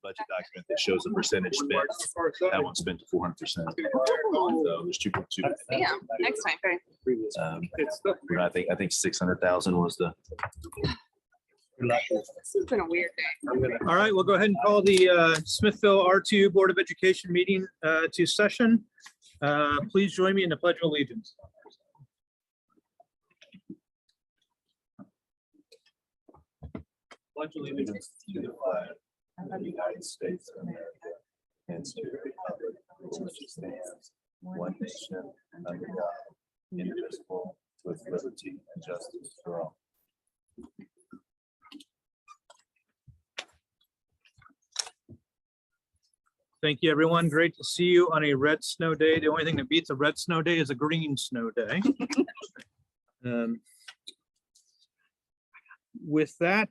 budget document that shows the percentage spent. That one spent to 400%. So it was 2.2. Yeah, next time. I think 600,000 was the. This has been a weird day. All right, we'll go ahead and call the Smithville R2 Board of Education meeting to session. Please join me in the Pledge of Allegiance. Pledge allegiance to the flag of the United States of America and to the republic for which it stands, one nation, under God, indivisible, with liberty and justice for all. Thank you, everyone. Great to see you on a red snow day. The only thing that beats a red snow day is a green snow day. With that,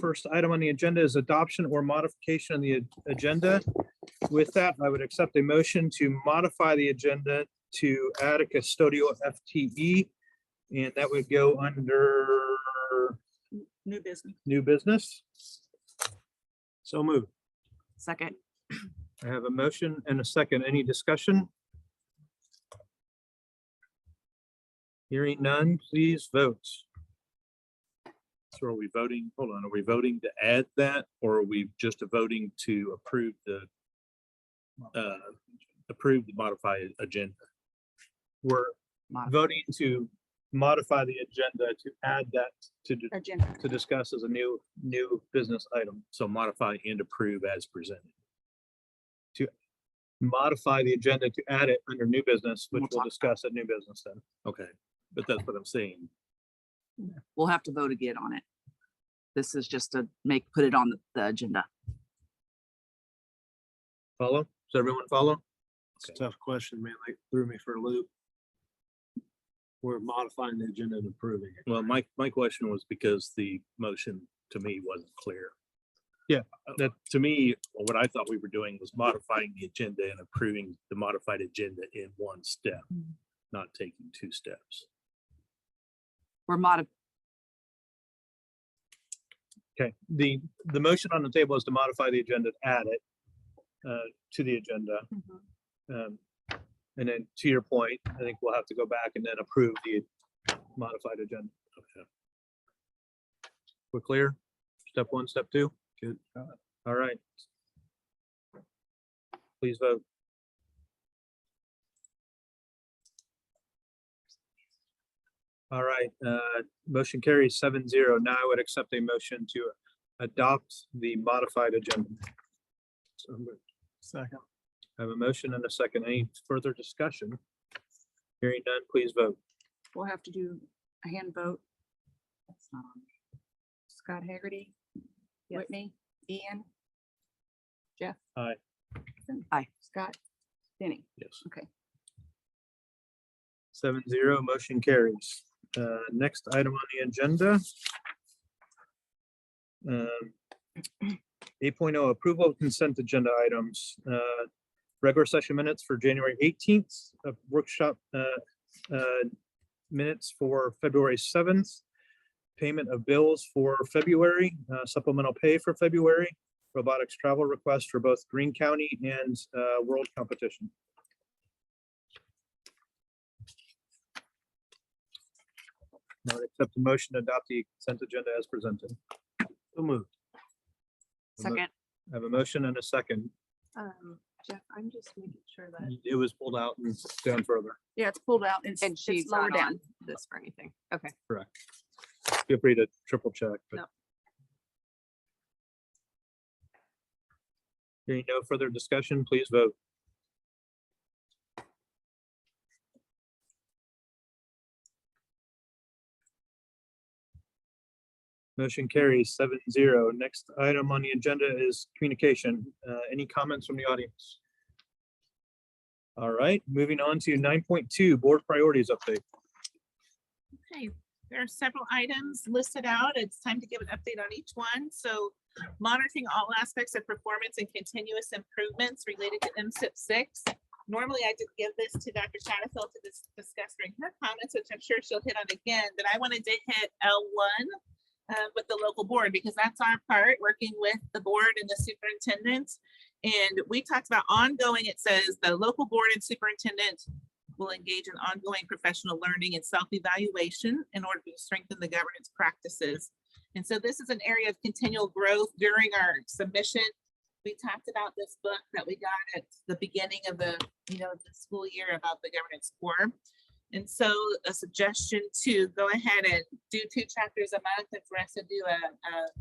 first item on the agenda is adoption or modification on the agenda. With that, I would accept a motion to modify the agenda to add a custodial FTE, and that would go under New business. new business. So moved. Second. I have a motion and a second. Any discussion? Hearing none, please vote. So are we voting, hold on, are we voting to add that, or are we just voting to approve the modified agenda? We're voting to modify the agenda to add that Agenda. to discuss as a new business item. So modify and approve as presented. To modify the agenda to add it under new business, which we'll discuss at new business then. Okay, but that's what I'm saying. We'll have to vote again on it. This is just to put it on the agenda. Follow? Does everyone follow? It's a tough question, man. They threw me for a loop. We're modifying the agenda and approving it. Well, my question was because the motion to me wasn't clear. Yeah. That to me, what I thought we were doing was modifying the agenda and approving the modified agenda in one step, not taking two steps. We're Okay, the motion on the table is to modify the agenda, to add it to the agenda. And then to your point, I think we'll have to go back and then approve the modified agenda. Okay. We're clear? Step one, step two? Good. All right. Please vote. All right, motion carries 7-0. Now I would accept a motion to adopt the modified agenda. So moved. Second. I have a motion and a second. Any further discussion? Hearing none, please vote. We'll have to do a hand vote. That's not on. Scott Haggerty, Whitney, Ian, Jeff. Aye. Aye. Scott, Denny. Yes. Okay. 7-0, motion carries. Next item on the agenda. 8.0 approval of consent agenda items. Regular session minutes for January 18th, workshop minutes for February 7th, payment of bills for February, supplemental pay for February, robotics travel request for both Greene County and World Competition. I would accept the motion to adopt the consent agenda as presented. So moved. Second. I have a motion and a second. Jeff, I'm just making sure that. It was pulled out and down further. Yeah, it's pulled out and And she's it's lower not down. on this for anything. Okay. Correct. Feel free to triple check. But No. hearing no further discussion, please vote. Motion carries 7-0. Next item on the agenda is communication. Any comments from the audience? All right, moving on to 9.2, board priorities update. Okay, there are several items listed out. It's time to give an update on each one. So monitoring all aspects of performance and continuous improvements related to MSIP 6. Normally I did give this to Dr. Chatterfield to discuss during her comments, which I'm sure she'll hit on again, but I wanted to hit L1 with the local board, because that's our part, working with the board and the superintendent. And we talked about ongoing, it says the local board and superintendent will engage in ongoing professional learning and self-evaluation in order to strengthen the governance practices. And so this is an area of continual growth. During our submission, we talked about this book that we got at the beginning of the school year about the governance core. And so a suggestion to go ahead and do 2 chapters a month and for us to do a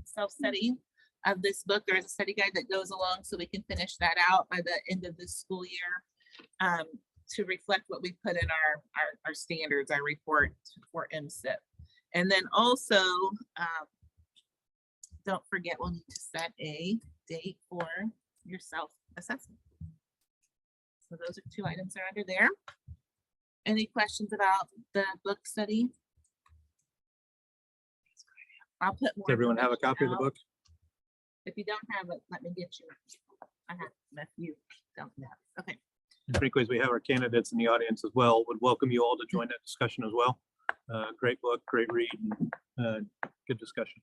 self-study of this book. There is a study guide that goes along so we can finish that out by the end of this school year to reflect what we put in our standards, our report for MSIP. And then also, don't forget, we'll need to set a date for your self-assessment. So those are 2 items that are under there. Any questions about the book study? I'll put more. Does everyone have a copy of the out. book? If you don't have it, let me get you. I have, if you don't have. Okay. In many ways, we have our candidates in the audience as well. Would welcome you all to join that discussion as well. Great book, great read, and good discussion.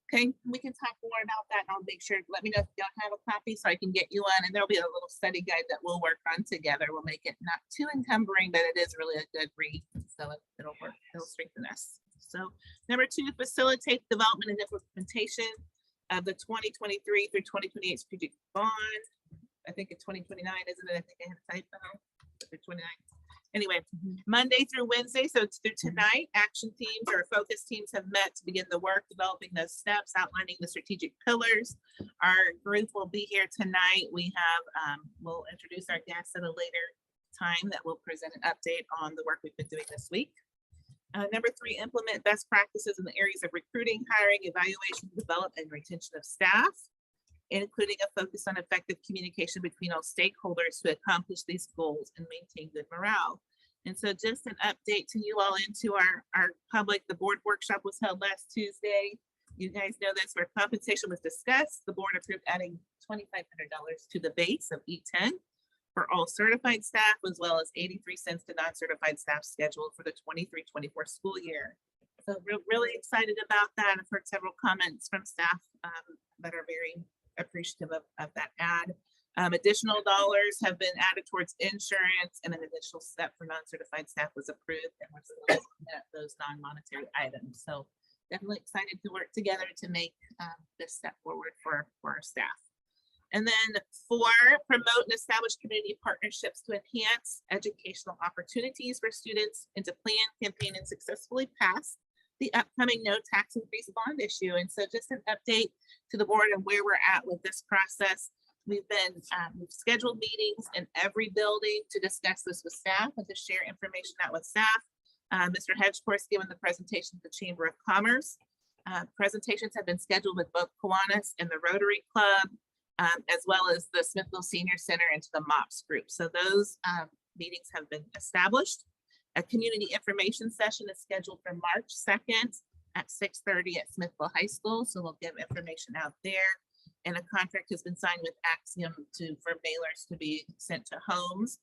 Okay, we can talk more about that and I'll make sure, let me know if you don't have a copy so I can get you one, and there'll be a little study guide that we'll work on together. We'll make it not too encumbering, but it is really a good read. So it'll work, it'll strengthen us. So number 2, facilitate development and implementation of the 2023 through 2028 strategic bond. I think it's 2029, isn't it? I think I had a typo. 29. Anyway, Monday through Wednesday, so it's through tonight, action teams or focus teams have met to begin the work, developing those steps, outlining the strategic pillars. Our group will be here tonight. We have, we'll introduce our guests at a later time that will present an update on the work we've been doing this week. Number 3, implement best practices in the areas of recruiting, hiring, evaluation, development, and retention of staff, including a focus on effective communication between all stakeholders to accomplish these goals and maintain good morale. And so just an update to you all into our public, the board workshop was held last Tuesday. You guys know this, where compensation was discussed. The board approved adding $2,500 to the base of E10 for all certified staff, as well as 83 cents to non-certified staff scheduled for the 23-24 school year. So we're really excited about that. I've heard several comments from staff that are very appreciative of that add. Additional dollars have been added towards insurance, and an additional step for non-certified staff was approved, and we're still looking at those non-monetary items. So definitely excited to work together to make this step forward for our staff. And then 4, promote and establish community partnerships to enhance educational opportunities for students and to plan, campaign, and successfully pass the upcoming no tax increase bond issue. And so just an update to the board and where we're at with this process. We've scheduled meetings in every building to discuss this with staff and to share information out with staff. Mr. Hedgecourse given the presentation to the Chamber of Commerce. Presentations have been scheduled with both Kiwanis and the Rotary Club, as well as the Smithville Senior Center and to the MOPS group. So those meetings have been established. A community information session is scheduled for March 2nd at 6:30 at Smithville High School. So we'll give information out there. And a contract has been signed with Axiom for mailers to be sent to homes.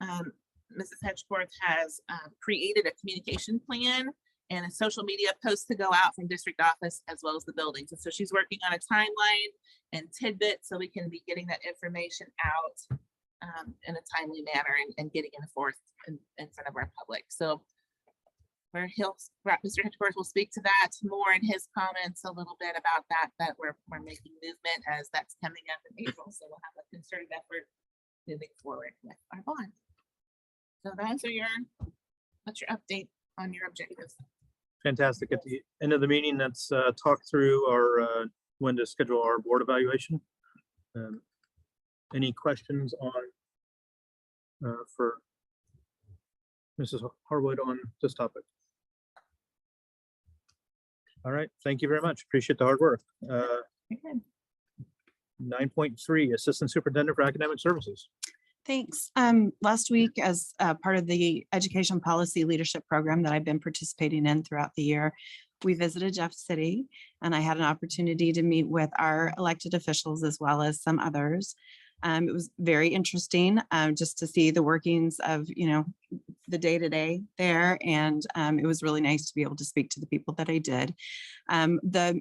Mrs. Hedgeforth has created a communication plan and a social media post to go out from district office as well as the buildings. And so she's working on a timeline and tidbits so we can be getting that information out in a timely manner and getting it forth in front of our public. So where Mr. Hedgeforth will speak to that more in his comments a little bit about that we're making movement as that's coming up in April. So we'll have a concerted effort moving forward with our bond. So those are what's your update on your objectives? Fantastic. At the end of the meeting, let's talk through our when to schedule our board evaluation. Any questions on for Mrs. Harwood on this topic? All right, thank you very much. Appreciate the hard work. 9.3, Assistant Superintendent for Academic Services. Thanks. Last week, as part of the Education Policy Leadership Program that I've been participating in throughout the year, we visited Jeff City, and I had an opportunity to meet with our elected officials as well as some others. It was very interesting just to see the workings of, the day-to-day there. And it was really nice to be able to speak to the people that I did. The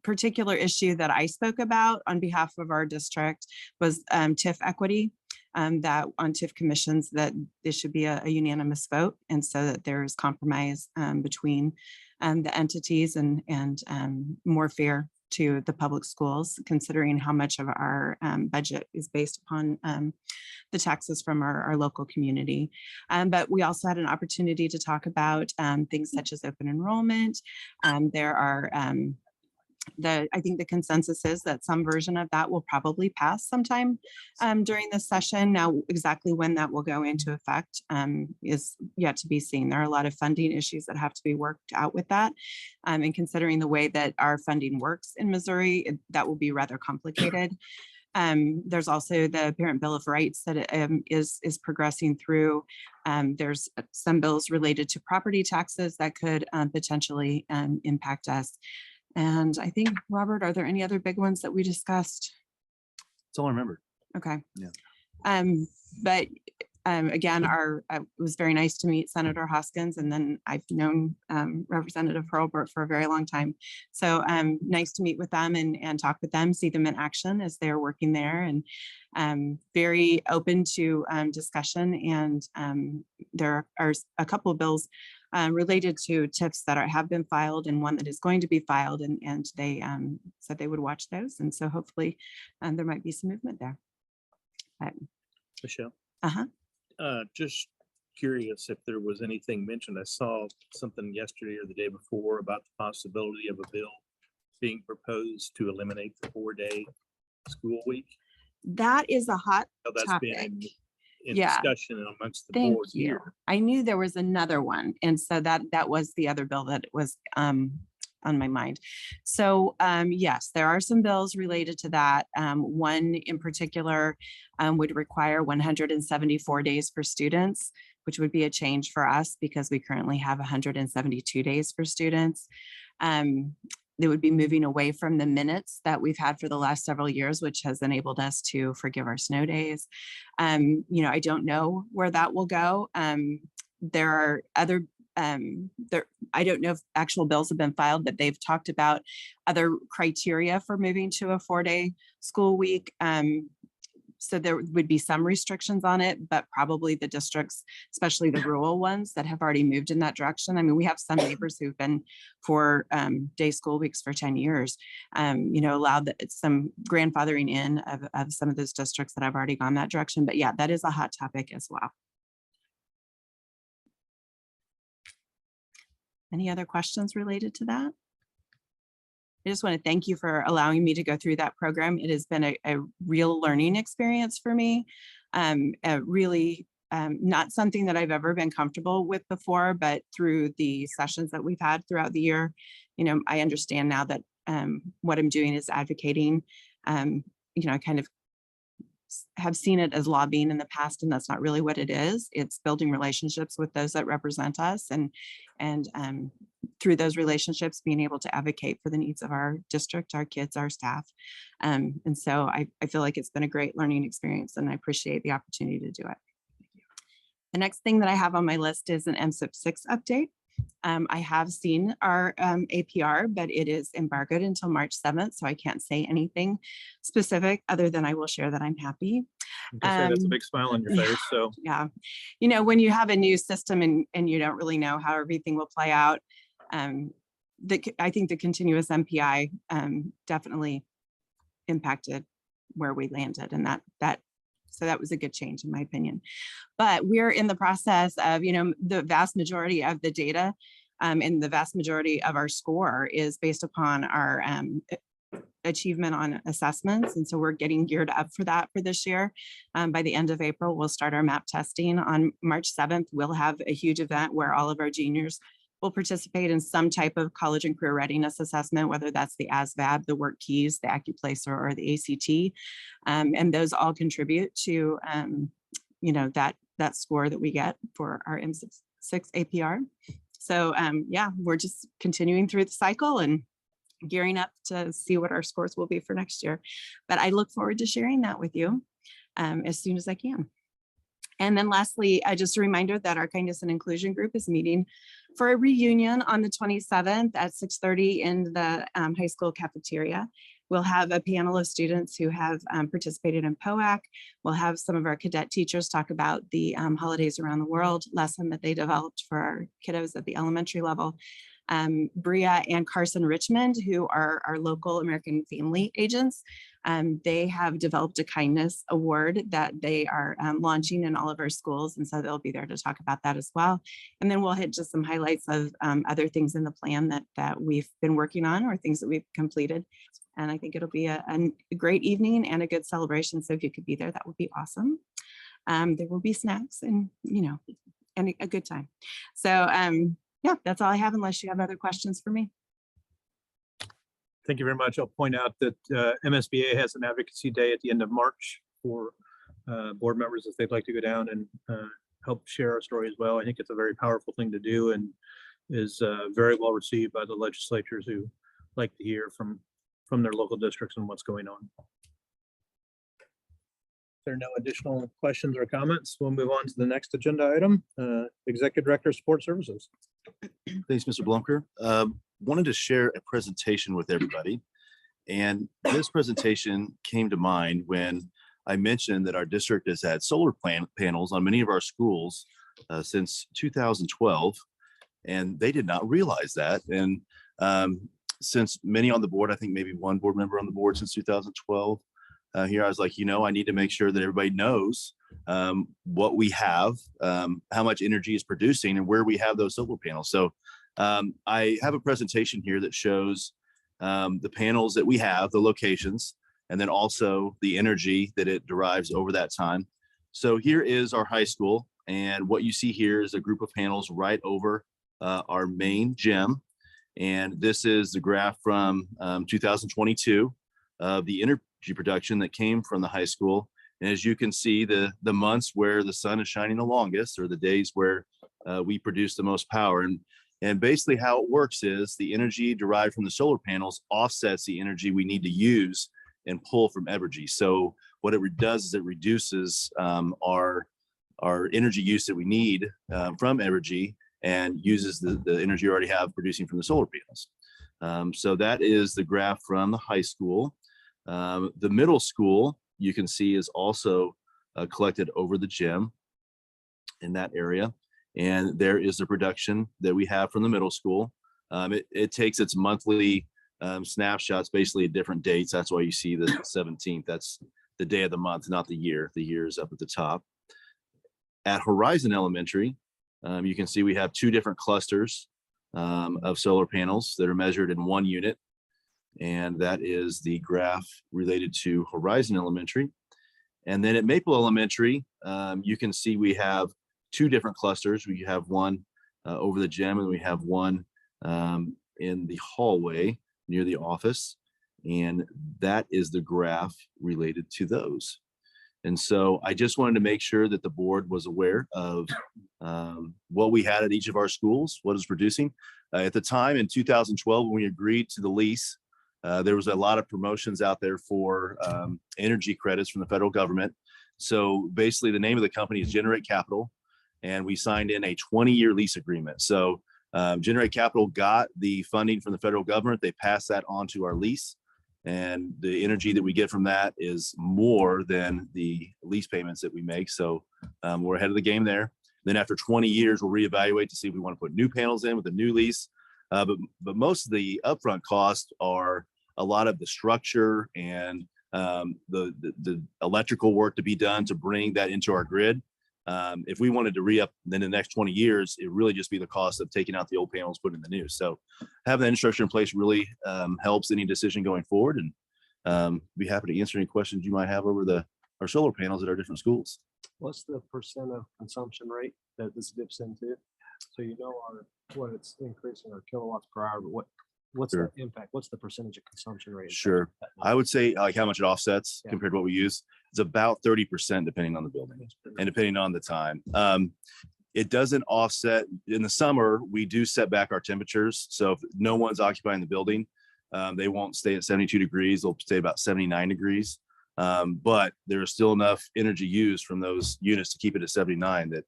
particular issue that I spoke about on behalf of our district was TIF equity. That on TIF commissions, that this should be a unanimous vote, and so that there is compromise between the entities and more fair to the public schools, considering how much of our budget is based upon the taxes from our local community. But we also had an opportunity to talk about things such as open enrollment. There are I think the consensus is that some version of that will probably pass sometime during this session. Now, exactly when that will go into effect is yet to be seen. There are a lot of funding issues that have to be worked out with that. And considering the way that our funding works in Missouri, that will be rather complicated. There's also the Parent Bill of Rights that is progressing through. There's some bills related to property taxes that could potentially impact us. And I think, Robert, are there any other big ones that we discussed? That's all I remember. Okay. Yeah. But again, it was very nice to meet Senator Hoskins, and then I've known Representative Hurlburt for a very long time. So nice to meet with them and talk with them, see them in action as they're working there, and very open to discussion. And there are a couple of bills related to TIFs that have been filed, and one that is going to be filed, and they said they would watch those. And so hopefully there might be some movement there. But, Michelle? uh-huh. Just curious if there was anything mentioned. I saw something yesterday or the day before about the possibility of a bill being proposed to eliminate the 4-day school week. That is a hot So that's topic. been in Yeah. discussion amongst the Thank board you. here. I knew there was another one. And so that was the other bill that was on my mind. So yes, there are some bills related to that. One in particular would require 174 days for students, which would be a change for us because we currently have 172 days for students. They would be moving away from the minutes that we've had for the last several years, which has enabled us to forgive our snow days. I don't know where that will go. There are other, I don't know if actual bills have been filed, but they've talked about other criteria for moving to a 4-day school week. So there would be some restrictions on it, but probably the districts, especially the rural ones that have already moved in that direction. I mean, we have some neighbors who've been for day school weeks for 10 years, allowed some grandfathering in of some of those districts that have already gone that direction. But yeah, that is a hot topic as well. Any other questions related to that? I just want to thank you for allowing me to go through that program. It has been a real learning experience for me. Really not something that I've ever been comfortable with before, but through the sessions that we've had throughout the year, I understand now that what I'm doing is advocating. I kind of have seen it as lobbying in the past, and that's not really what it is. It's building relationships with those that represent us, and through those relationships, being able to advocate for the needs of our district, our kids, our staff. And so I feel like it's been a great learning experience, and I appreciate the opportunity to do it. The next thing that I have on my list is an MSIP 6 update. I have seen our APR, but it is embargoed until March 7th, so I can't say anything specific other than I will share that I'm happy. That's a big smile on your face. So yeah, when you have a new system and you don't really know how everything will play out, I think the continuous MPI definitely impacted where we landed, and so that was a good change in my opinion. But we're in the process of, the vast majority of the data and the vast majority of our score is based upon our achievement on assessments. And so we're getting geared up for that for this year. By the end of April, we'll start our MAP testing. On March 7th, we'll have a huge event where all of our juniors will participate in some type of college and career readiness assessment, whether that's the ASVAB, the work keys, the AccuPlacer, or the ACT. And those all contribute to, that score that we get for our M6 APR. So yeah, we're just continuing through the cycle and gearing up to see what our scores will be for next year. But I look forward to sharing that with you. as soon as I can. And then lastly, just a reminder that our Kindness and Inclusion Group is meeting for a reunion on the 27th at 6:30 in the high school cafeteria. We'll have a panel of students who have participated in POAC. We'll have some of our cadet teachers talk about the holidays around the world lesson that they developed for our kiddos at the elementary level. Bria and Carson Richmond, who are our local American Family agents, they have developed a kindness award that they are launching in all of our schools. And so they'll be there to talk about that as well. And then we'll hit just some highlights of other things in the plan that we've been working on or things that we've completed. And I think it'll be a great evening and a good celebration. So if you could be there, that would be awesome. There will be snacks and, and a good time. So yeah, that's all I have unless you have other questions for me. Thank you very much. I'll point out that MSBA has an advocacy day at the end of March for board members if they'd like to go down and help share our story as well. I think it's a very powerful thing to do and is very well received by the legislatures who like to hear from their local districts and what's going on. If there are no additional questions or comments, we'll move on to the next agenda item, Executive Director of Support Services. Thanks, Mr. Blumker. Wanted to share a presentation with everybody. And this presentation came to mind when I mentioned that our district has had solar panels on many of our schools since 2012, and they did not realize that. And since many on the board, I think maybe one board member on the board since 2012, here I was like, I need to make sure that everybody knows what we have, how much energy is producing and where we have those solar panels. So I have a presentation here that shows the panels that we have, the locations, and then also the energy that it derives over that time. So here is our high school. And what you see here is a group of panels right over our main gym. And this is the graph from 2022 of the energy production that came from the high school. And as you can see, the months where the sun is shining the longest are the days where we produce the most power. And basically how it works is the energy derived from the solar panels offsets the energy we need to use and pull from Evergy. So what it does is it reduces our energy use that we need from Evergy and uses the energy you already have producing from the solar panels. So that is the graph from the high school. The middle school, you can see, is also collected over the gym in that area. And there is the production that we have from the middle school. It takes its monthly snapshots basically at different dates. That's why you see the 17th. That's the day of the month, not the year. The year is up at the top. At Horizon Elementary, you can see we have two different clusters of solar panels that are measured in 1 unit. And that is the graph related to Horizon Elementary. And then at Maple Elementary, you can see we have two different clusters. We have one over the gym and we have one in the hallway near the office. And that is the graph related to those. And so I just wanted to make sure that the board was aware of what we had at each of our schools, what is producing. At the time in 2012, when we agreed to the lease, there was a lot of promotions out there for energy credits from the federal government. So basically the name of the company is Generate Capital, and we signed in a 20-year lease agreement. So Generate Capital got the funding from the federal government. They passed that on to our lease, and the energy that we get from that is more than the lease payments that we make. So we're ahead of the game there. Then after 20 years, we'll reevaluate to see if we want to put new panels in with a new lease. But most of the upfront costs are a lot of the structure and the electrical work to be done to bring that into our grid. If we wanted to re-up then in the next 20 years, it really just be the cost of taking out the old panels, putting in the new. So having that infrastructure in place really helps any decision going forward, and be happy to answer any questions you might have over our solar panels at our different schools. What's the percent of consumption rate that this dips into? So what it's increasing our kilowatts per hour, but what's Sure. the impact? What's the percentage of consumption rate? Sure. I would say like how much it offsets Yeah. compared to what we use. It's about 30% depending on the building and depending on the time. It doesn't offset in the summer. We do set back our temperatures. So if no one's occupying the building, they won't stay at 72 degrees. They'll stay about 79 degrees. But there is still enough energy used from those units to keep it at 79 that,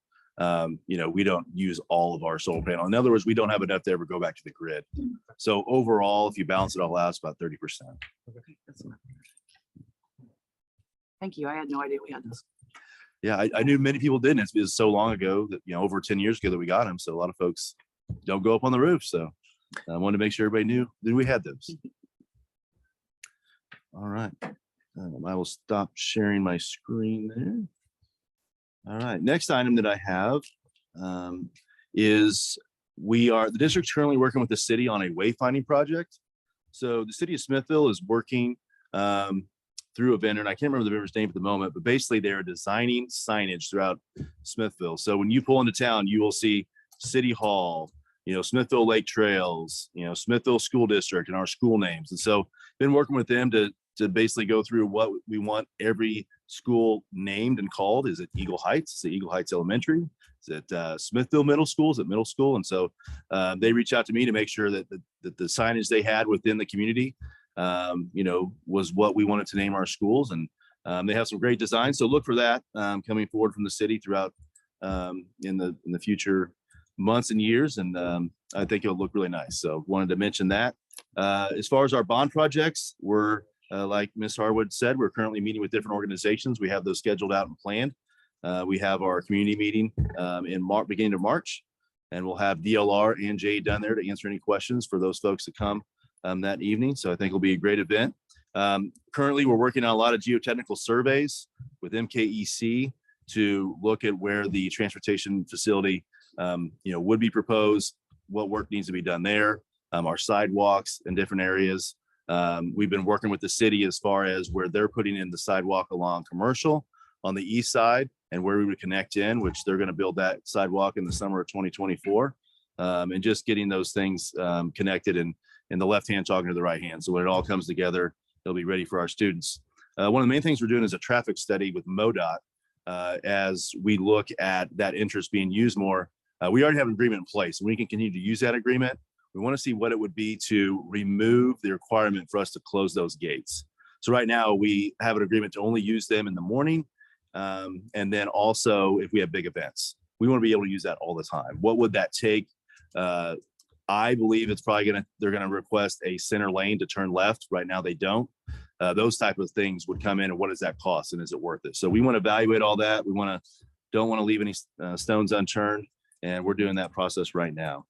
we don't use all of our solar panel. In other words, we don't have enough to ever go back to the grid. So overall, if you balance it all out, it's about 30%. Thank you. I had no idea we had this. Yeah, I knew many people didn't. It was so long ago that, over 10 years ago that we got them. So a lot of folks don't go up on the roof. So I wanted to make sure everybody knew that we had those. All right. I will stop sharing my screen there. All right. Next item that I have is the district's currently working with the city on a wayfinding project. So the city of Smithville is working through a vendor, and I can't remember the vendor's name at the moment, but basically they're designing signage throughout Smithville. So when you pull into town, you will see City Hall, Smithville Lake Trails, Smithville School District and our school names. And so been working with them to basically go through what we want every school named and called. Is it Eagle Heights? Is it Eagle Heights Elementary? Is it Smithville Middle School? Is it middle school? And so they reached out to me to make sure that the signage they had within the community, was what we wanted to name our schools. And they have some great designs. So look for that coming forward from the city throughout in the future months and years. And I think it'll look really nice. So wanted to mention that. As far as our bond projects, we're like Ms. Harwood said, we're currently meeting with different organizations. We have those scheduled out and planned. We have our community meeting beginning of March, and we'll have DLR and Jay done there to answer any questions for those folks that come that evening. So I think it'll be a great event. Currently, we're working on a lot of geotechnical surveys with MKEC to look at where the transportation facility, would be proposed, what work needs to be done there, our sidewalks in different areas. We've been working with the city as far as where they're putting in the sidewalk along Commercial on the east side and where we would connect in, which they're going to build that sidewalk in the summer of 2024, and just getting those things connected and the left hand talking to the right hand. So when it all comes together, it'll be ready for our students. One of the main things we're doing is a traffic study with MoDOT as we look at that interest being used more. We already have an agreement in place and we can continue to use that agreement. We want to see what it would be to remove the requirement for us to close those gates. So right now we have an agreement to only use them in the morning. And then also if we have big events, we want to be able to use that all the time. What would that take? I believe it's probably they're going to request a center lane to turn left. Right now they don't. Those type of things would come in, and what does that cost, and is it worth it? So we want to evaluate all that. We don't want to leave any stones unturned, and we're doing that process right now.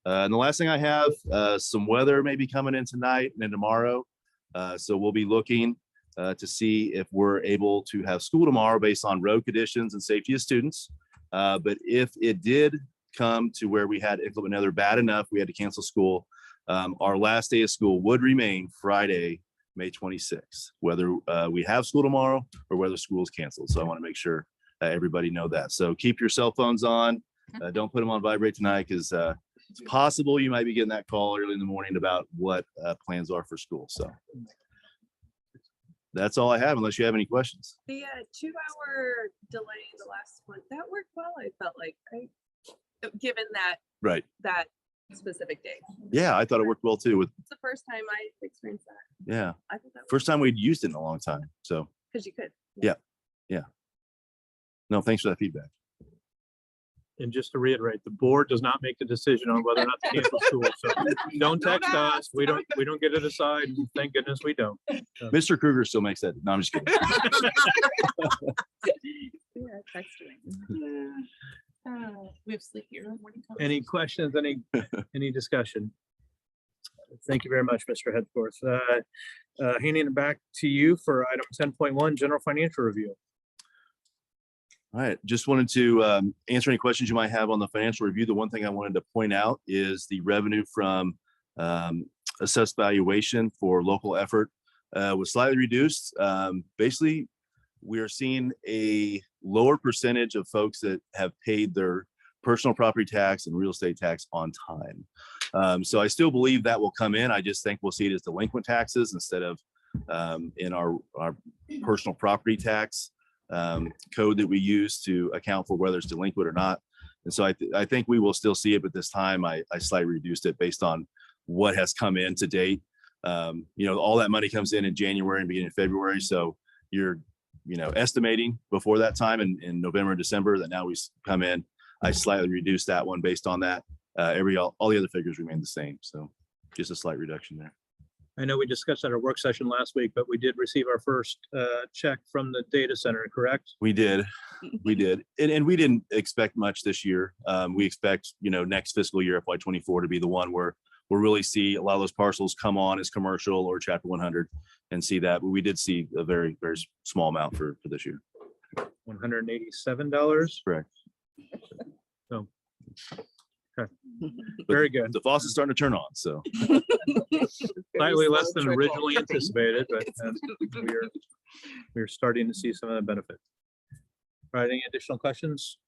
And the last thing I have, some weather may be coming in tonight and then tomorrow. So we'll be looking to see if we're able to have school tomorrow based on road conditions and safety of students. But if it did come to where we had inclement weather bad enough, we had to cancel school, our last day of school would remain Friday, May 26th, whether we have school tomorrow or whether school is canceled. So I want to make sure everybody know that. So keep your cell phones on. Don't put them on vibrate tonight, because it's possible you might be getting that call early in the morning about what plans are for school. So that's all I have, unless you have any questions. The 2-hour delay, the last one, that worked well, I felt like, right? Given that Right. that specific day. Yeah, I thought it worked well too. It's the first time I experienced that. Yeah, I thought that first time we'd used it in a long time. So because you could. Yeah. No, thanks for that feedback. And just to reiterate, the board does not make the decision on whether or not to cancel school. So don't text us. We don't get to decide. Thank goodness we don't. Mr. Kruger still makes that. No, I'm just kidding. Yeah, texting. We have sleep here. Morning comes. Any questions, any discussion? Thank you very much, Mr. Headforth. Handing it back to you for item 10.1, general financial review. All right, just wanted to answer any questions you might have on the financial review. The one thing I wanted to point out is the revenue from assessed valuation for local effort was slightly reduced. Basically, we are seeing a lower percentage of folks that have paid their personal property tax and real estate tax on time. So I still believe that will come in. I just think we'll see it as delinquent taxes instead of in our personal property tax code that we use to account for whether it's delinquent or not. And so I think we will still see it, but this time I slightly reduced it based on what has come in to date. All that money comes in January and beginning of February. So you're, estimating before that time in November and December that now we come in. I slightly reduced that one based on that. All the other figures remain the same. So just a slight reduction there. I know we discussed at our work session last week, but we did receive our first check from the data center, correct? We did. And we didn't expect much this year. We expect, next fiscal year, FY24 to be the one where we'll really see a lot of those parcels come on as commercial or chapter 100 and see that. But we did see a very, very small amount for this year. $187. Correct. So, okay, But very good. the faucet's starting to turn on. So Slightly less than originally anticipated, but we're starting to see some of the benefit. All right, any additional questions?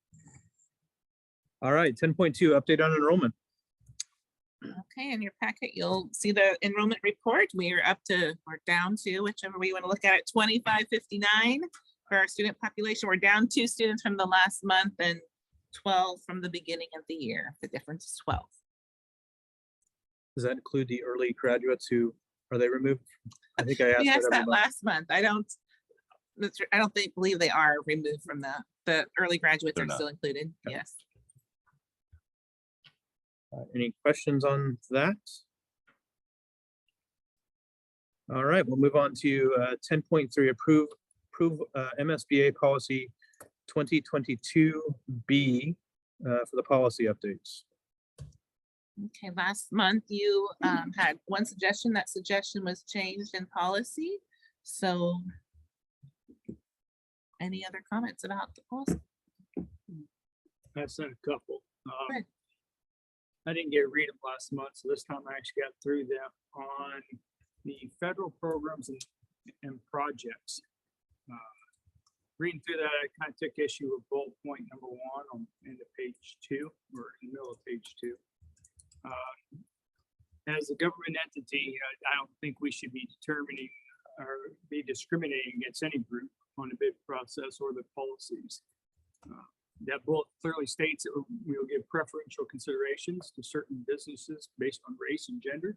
All right, 10.2, update on enrollment. Okay, in your packet, you'll see the enrollment report. We are down to, whichever way you want to look at it, 2559 for our student population. We're down 2 students from the last month and 12 from the beginning of the year. The difference is 12. Does that include the early graduates are they removed? I think I asked We asked that every that month. last month. I don't believe they are removed from the early graduates They're are not. still included. Okay. Yes. Any questions on that? All right, we'll move on to 10.3, approve MSBA policy 2022B for the policy updates. Okay, last month you had one suggestion. That suggestion was changed in policy. So any other comments about the policy? I sent a couple. Good. I didn't get to read them last month, so this time I actually got through them on the federal programs and projects. Reading through that, I kind of took issue with bullet point number 1 on into page 2 or in the middle of page 2. As a government entity, I don't think we should be determining or be discriminating against any group on the bid process or the policies. That bullet clearly states that we will give preferential considerations to certain businesses based on race and gender.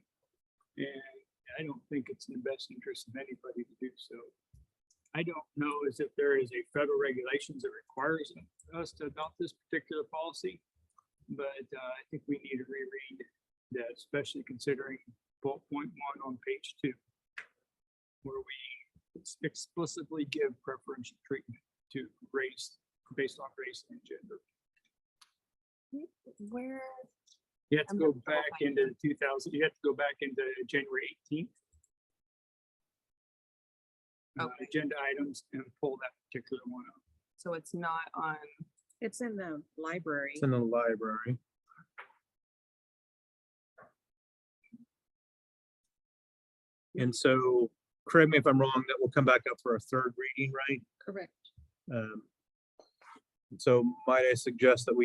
And I don't think it's in the best interest of anybody to do so. I don't know as if there is a federal regulations that requires us to adopt this particular policy, but I think we need to reread that, especially considering bullet point 1 on page 2, where we explicitly give preferential treatment to race based on race and gender. Where? You have to go back into 2000. You have to go back into January 18th. Okay. Agenda items and pull that particular one up. So it's not on, It's in the library. It's in the library. And so, correct me if I'm wrong, that will come back up for a third reading, right? Correct. So might I suggest that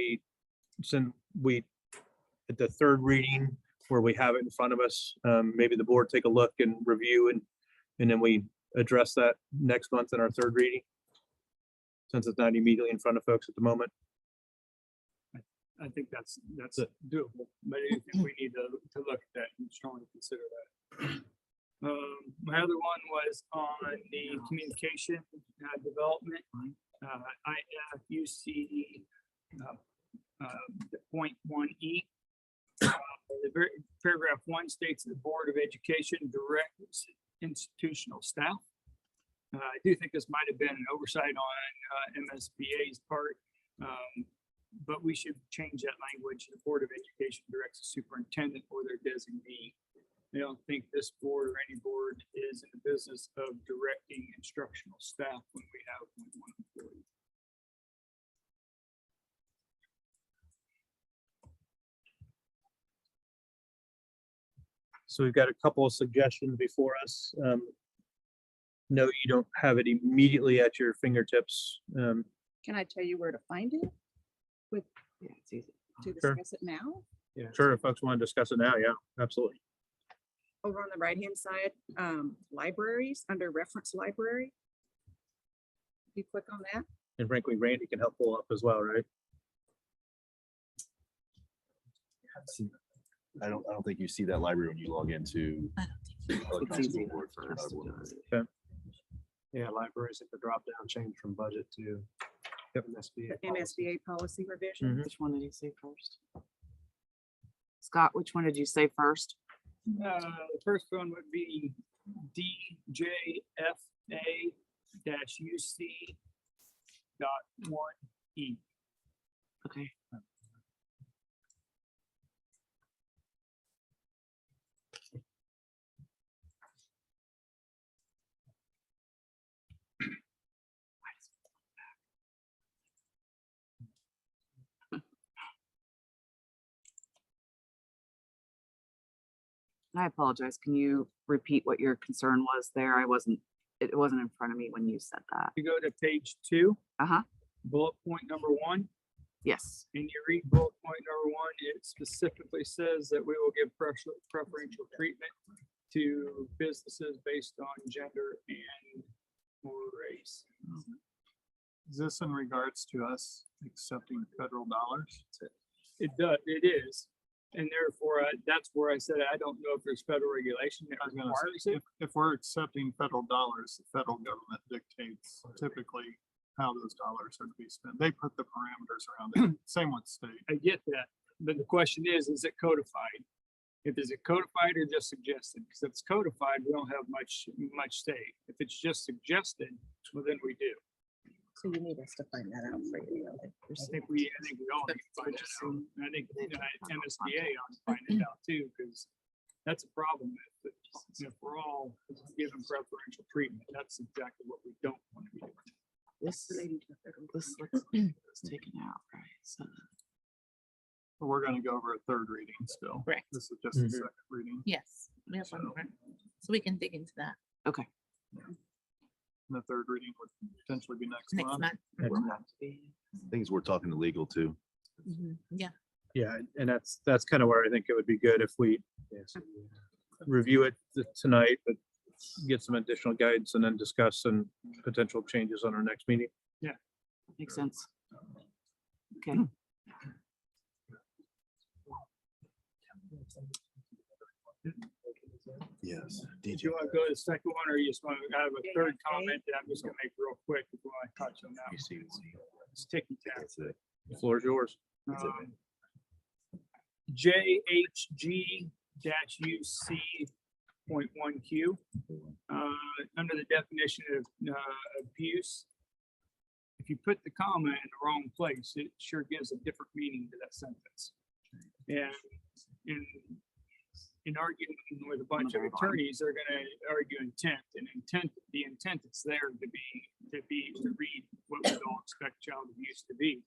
at the third reading where we have it in front of us, maybe the board take a look and review and then we address that next month in our third reading? Since it's not immediately in front of folks at the moment. I think that's doable, but I think we need to look at that and strongly consider that. My other one was on the communication development. IFUC point 1E. Paragraph 1 states the Board of Education directs institutional staff. I do think this might have been an oversight on MSBA's part, but we should change that language. The Board of Education directs the superintendent or their designee. I don't think this board or any board is in the business of directing instructional staff when we have one employee. So we've got a couple of suggestions before us. No, you don't have it immediately at your fingertips. Can I tell you where to find it? Yeah, it's easy. To Sure. discuss it now? Sure, if folks want to discuss it now, yeah, absolutely. Over on the right-hand side, libraries, under reference library. If you click on that, And frankly, Randy can help pull up as well, right? I don't think you see that library when you log into. It's easy enough for us to do it. Yeah, libraries, if the drop down change from budget to MSBA. The policy. MSBA policy revision. Mhm. Which one did you say first? Scott, which one did you say first? The first one would be DJFA-UC.1E. Okay. I apologize. Can you repeat what your concern was there? It wasn't in front of me when you said that. You go to page 2, Uh-huh. bullet point number 1, Yes. and you read bullet point number 1, it specifically says that we will give preferential treatment to businesses based on gender and or race. Is this in regards to us accepting federal dollars? It does, it is. And therefore, that's where I said, I don't know if there's federal regulation that I was gonna requires say, it. if we're accepting federal dollars, the federal government dictates typically how those dollars are to be spent. They put the parameters around it. Same with state. I get that, but the question is it codified? If is it codified or just suggested? Because if it's codified, we don't have much say. If it's just suggested, well, then we do. So you need us to find that out for you. I think we all need to find that out. And I think MSBA ought to find it out too, because that's a problem. If we're all given preferential treatment, that's exactly what we don't want to be doing. This looks like it's taken out, right? So But we're gonna go over a third reading still. Correct. This is just the Mhm. second reading. Yes, we have one more. So we can dig into that okay. And the third reading would potentially be next next month. month. Next month. Things we're talking to legal too. Yeah, Yeah, and that's kind of where I think it would be good if we review it tonight, but get some additional guidance and then discuss some potential changes on our next meeting. Makes sense. Okay. Yes. Do you want to go to the second one, or you just want to have a third comment that I'm just gonna make real quick before I touch on that? It's ticky tack. That's it. The floor is yours. JHG-UC.1Q. Under the definition of abuse, if you put the comma in the wrong place, it sure gives a different meaning to that sentence. And in arguing with a bunch of attorneys, they're gonna argue intent, and the intent is there to read what we all expect child abuse to be.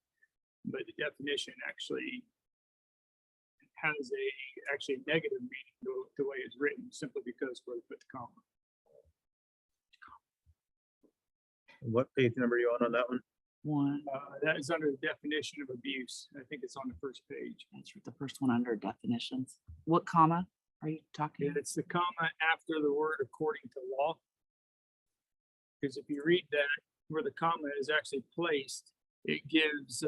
But the definition actually has actually a negative meaning to the way it's written, simply because we put the comma. What page number are you on that one? One. That is under the definition of abuse. I think it's on the first page. That's the first one under definitions. What comma are you talking? And it's the comma after the word according to law. Because if you read that, where the comma is actually placed, it gives,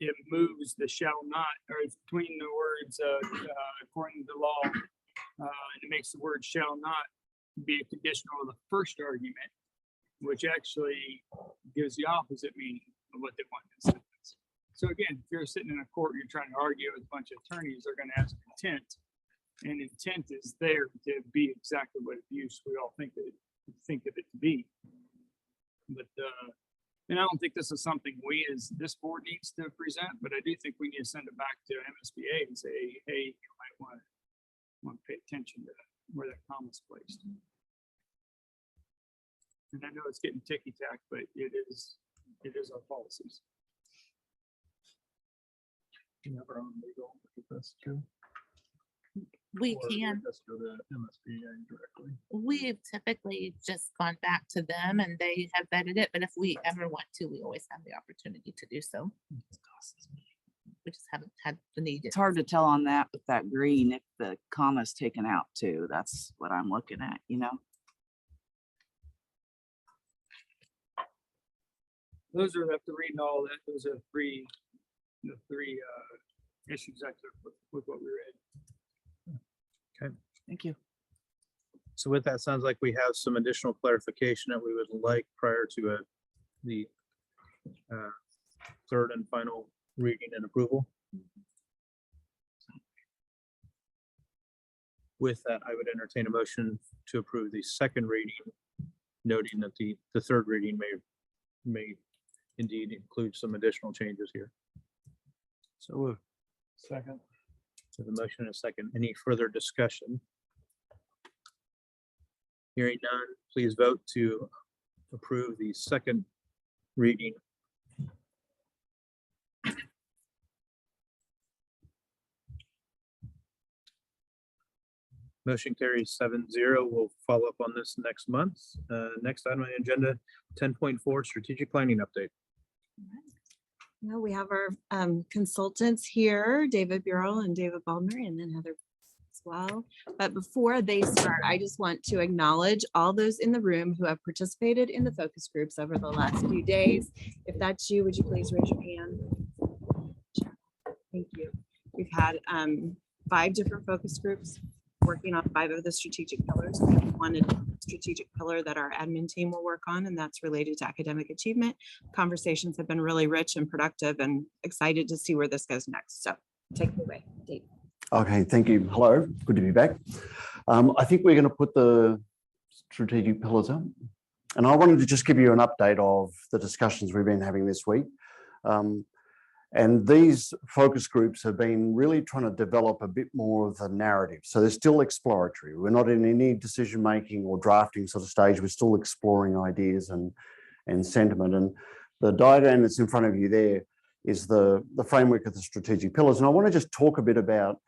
it moves the shall not, or it's between the words, according to law, and it makes the word shall not be a conditional of the first argument, which actually gives the opposite meaning of what they want in the sentence. So again, if you're sitting in a court, you're trying to argue with a bunch of attorneys, they're gonna ask intent. And intent is there to be exactly what abuse we all think of it to be. But, and I don't think this is something we as this board needs to present, but I do think we need to send it back to MSBA and say, hey, you might want to pay attention to where that comma's placed. And I know it's getting ticky tack, but it is our policies. Never on legal with this too. we Or can. Just go to MSBA directly. We've typically just gone back to them and they have vetted it, but if we ever want to, we always have the opportunity to do so. We just haven't had the need. It's hard to tell on that with that green if the comma's taken out too. That's what I'm looking at, you know? Those are after reading all that, those are the three issues I took with what we read. Thank you. So with that, sounds like we have some additional clarification that we would like prior to the third and final reading and approval. With that, I would entertain a motion to approve the second reading, noting that the third reading may indeed include some additional changes here. So second. So the motion and a second. Any further discussion? Hearing none, please vote to approve the second reading. Motion carries 7-0. We'll follow up on this next month. Next item on the agenda, 10.4 strategic planning update. Now we have our consultants here, David Burrell and David Baldner, and then Heather as well. But before they start, I just want to acknowledge all those in the room who have participated in the focus groups over the last few days. If that's you, would you please raise your hand? Thank you. We've had 5 different focus groups working on 5 of the strategic pillars. We have one strategic pillar that our admin team will work on, and that's related to academic achievement. Conversations have been really rich and productive, and excited to see where this goes next. So take it away, Dave. Okay, thank you. Hello, good to be back. I think we're going to put the strategic pillars up, and I wanted to just give you an update of the discussions we've been having this week. And these focus groups have been really trying to develop a bit more of the narrative. So they're still exploratory. We're not in any decision-making or drafting sort of stage. We're still exploring ideas and sentiment. And the diagram that's in front of you there is the framework of the strategic pillars. And I want to just talk a bit about,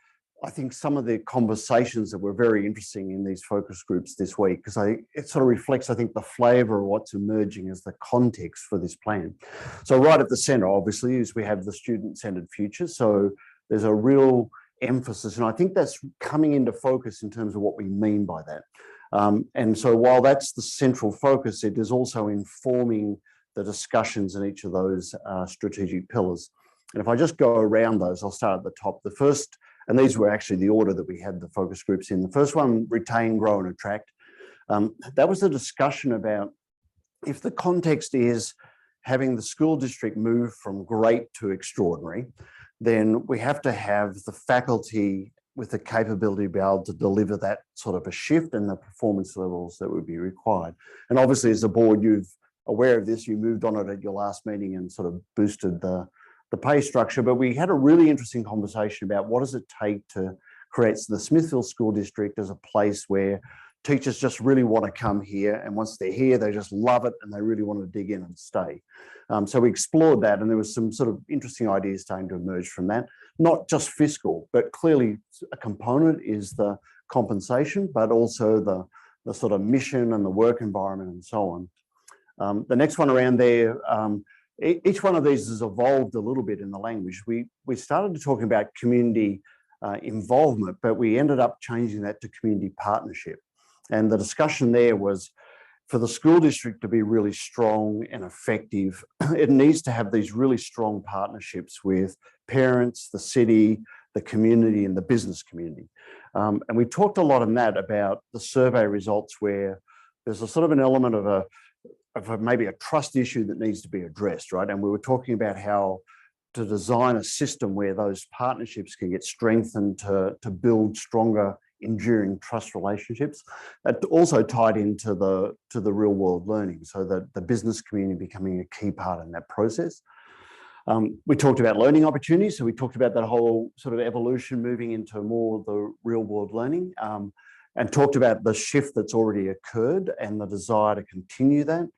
I think, some of the conversations that were very interesting in these focus groups this week, because it sort of reflects, I think, the flavour of what's emerging as the context for this plan. So right at the centre, obviously, is we have the student-centred future. So there's a real emphasis, and I think that's coming into focus in terms of what we mean by that. And so while that's the central focus, it is also informing the discussions in each of those strategic pillars. And if I just go around those, I'll start at the top. The first, and these were actually the order that we had the focus groups in. The first one, retain, grow and attract. That was a discussion about if the context is having the school district move from great to extraordinary, then we have to have the faculty with the capability to be able to deliver that sort of a shift and the performance levels that would be required. And obviously as a board, you're aware of this, you moved on it at your last meeting and sort of boosted the pay structure, but we had a really interesting conversation about what does it take to create the Smithville School District as a place where teachers just really want to come here, and once they're here, they just love it and they really want to dig in and stay. So we explored that, and there was some sort of interesting ideas starting to emerge from that. Not just fiscal, but clearly a component is the compensation, but also the sort of mission and the work environment and so on. The next one around there, each one of these has evolved a little bit in the language. We started talking about community involvement, but we ended up changing that to community partnership. And the discussion there was, for the school district to be really strong and effective, it needs to have these really strong partnerships with parents, the city, the community, and the business community. And we talked a lot on that about the survey results, where there's a sort of an element of maybe a trust issue that needs to be addressed, right? And we were talking about how to design a system where those partnerships can get strengthened to build stronger, enduring trust relationships. That also tied into the real world learning, so that the business community becoming a key part in that process. We talked about learning opportunities. So we talked about that whole sort of evolution moving into more of the real world learning, and talked about the shift that's already occurred and the desire to continue that,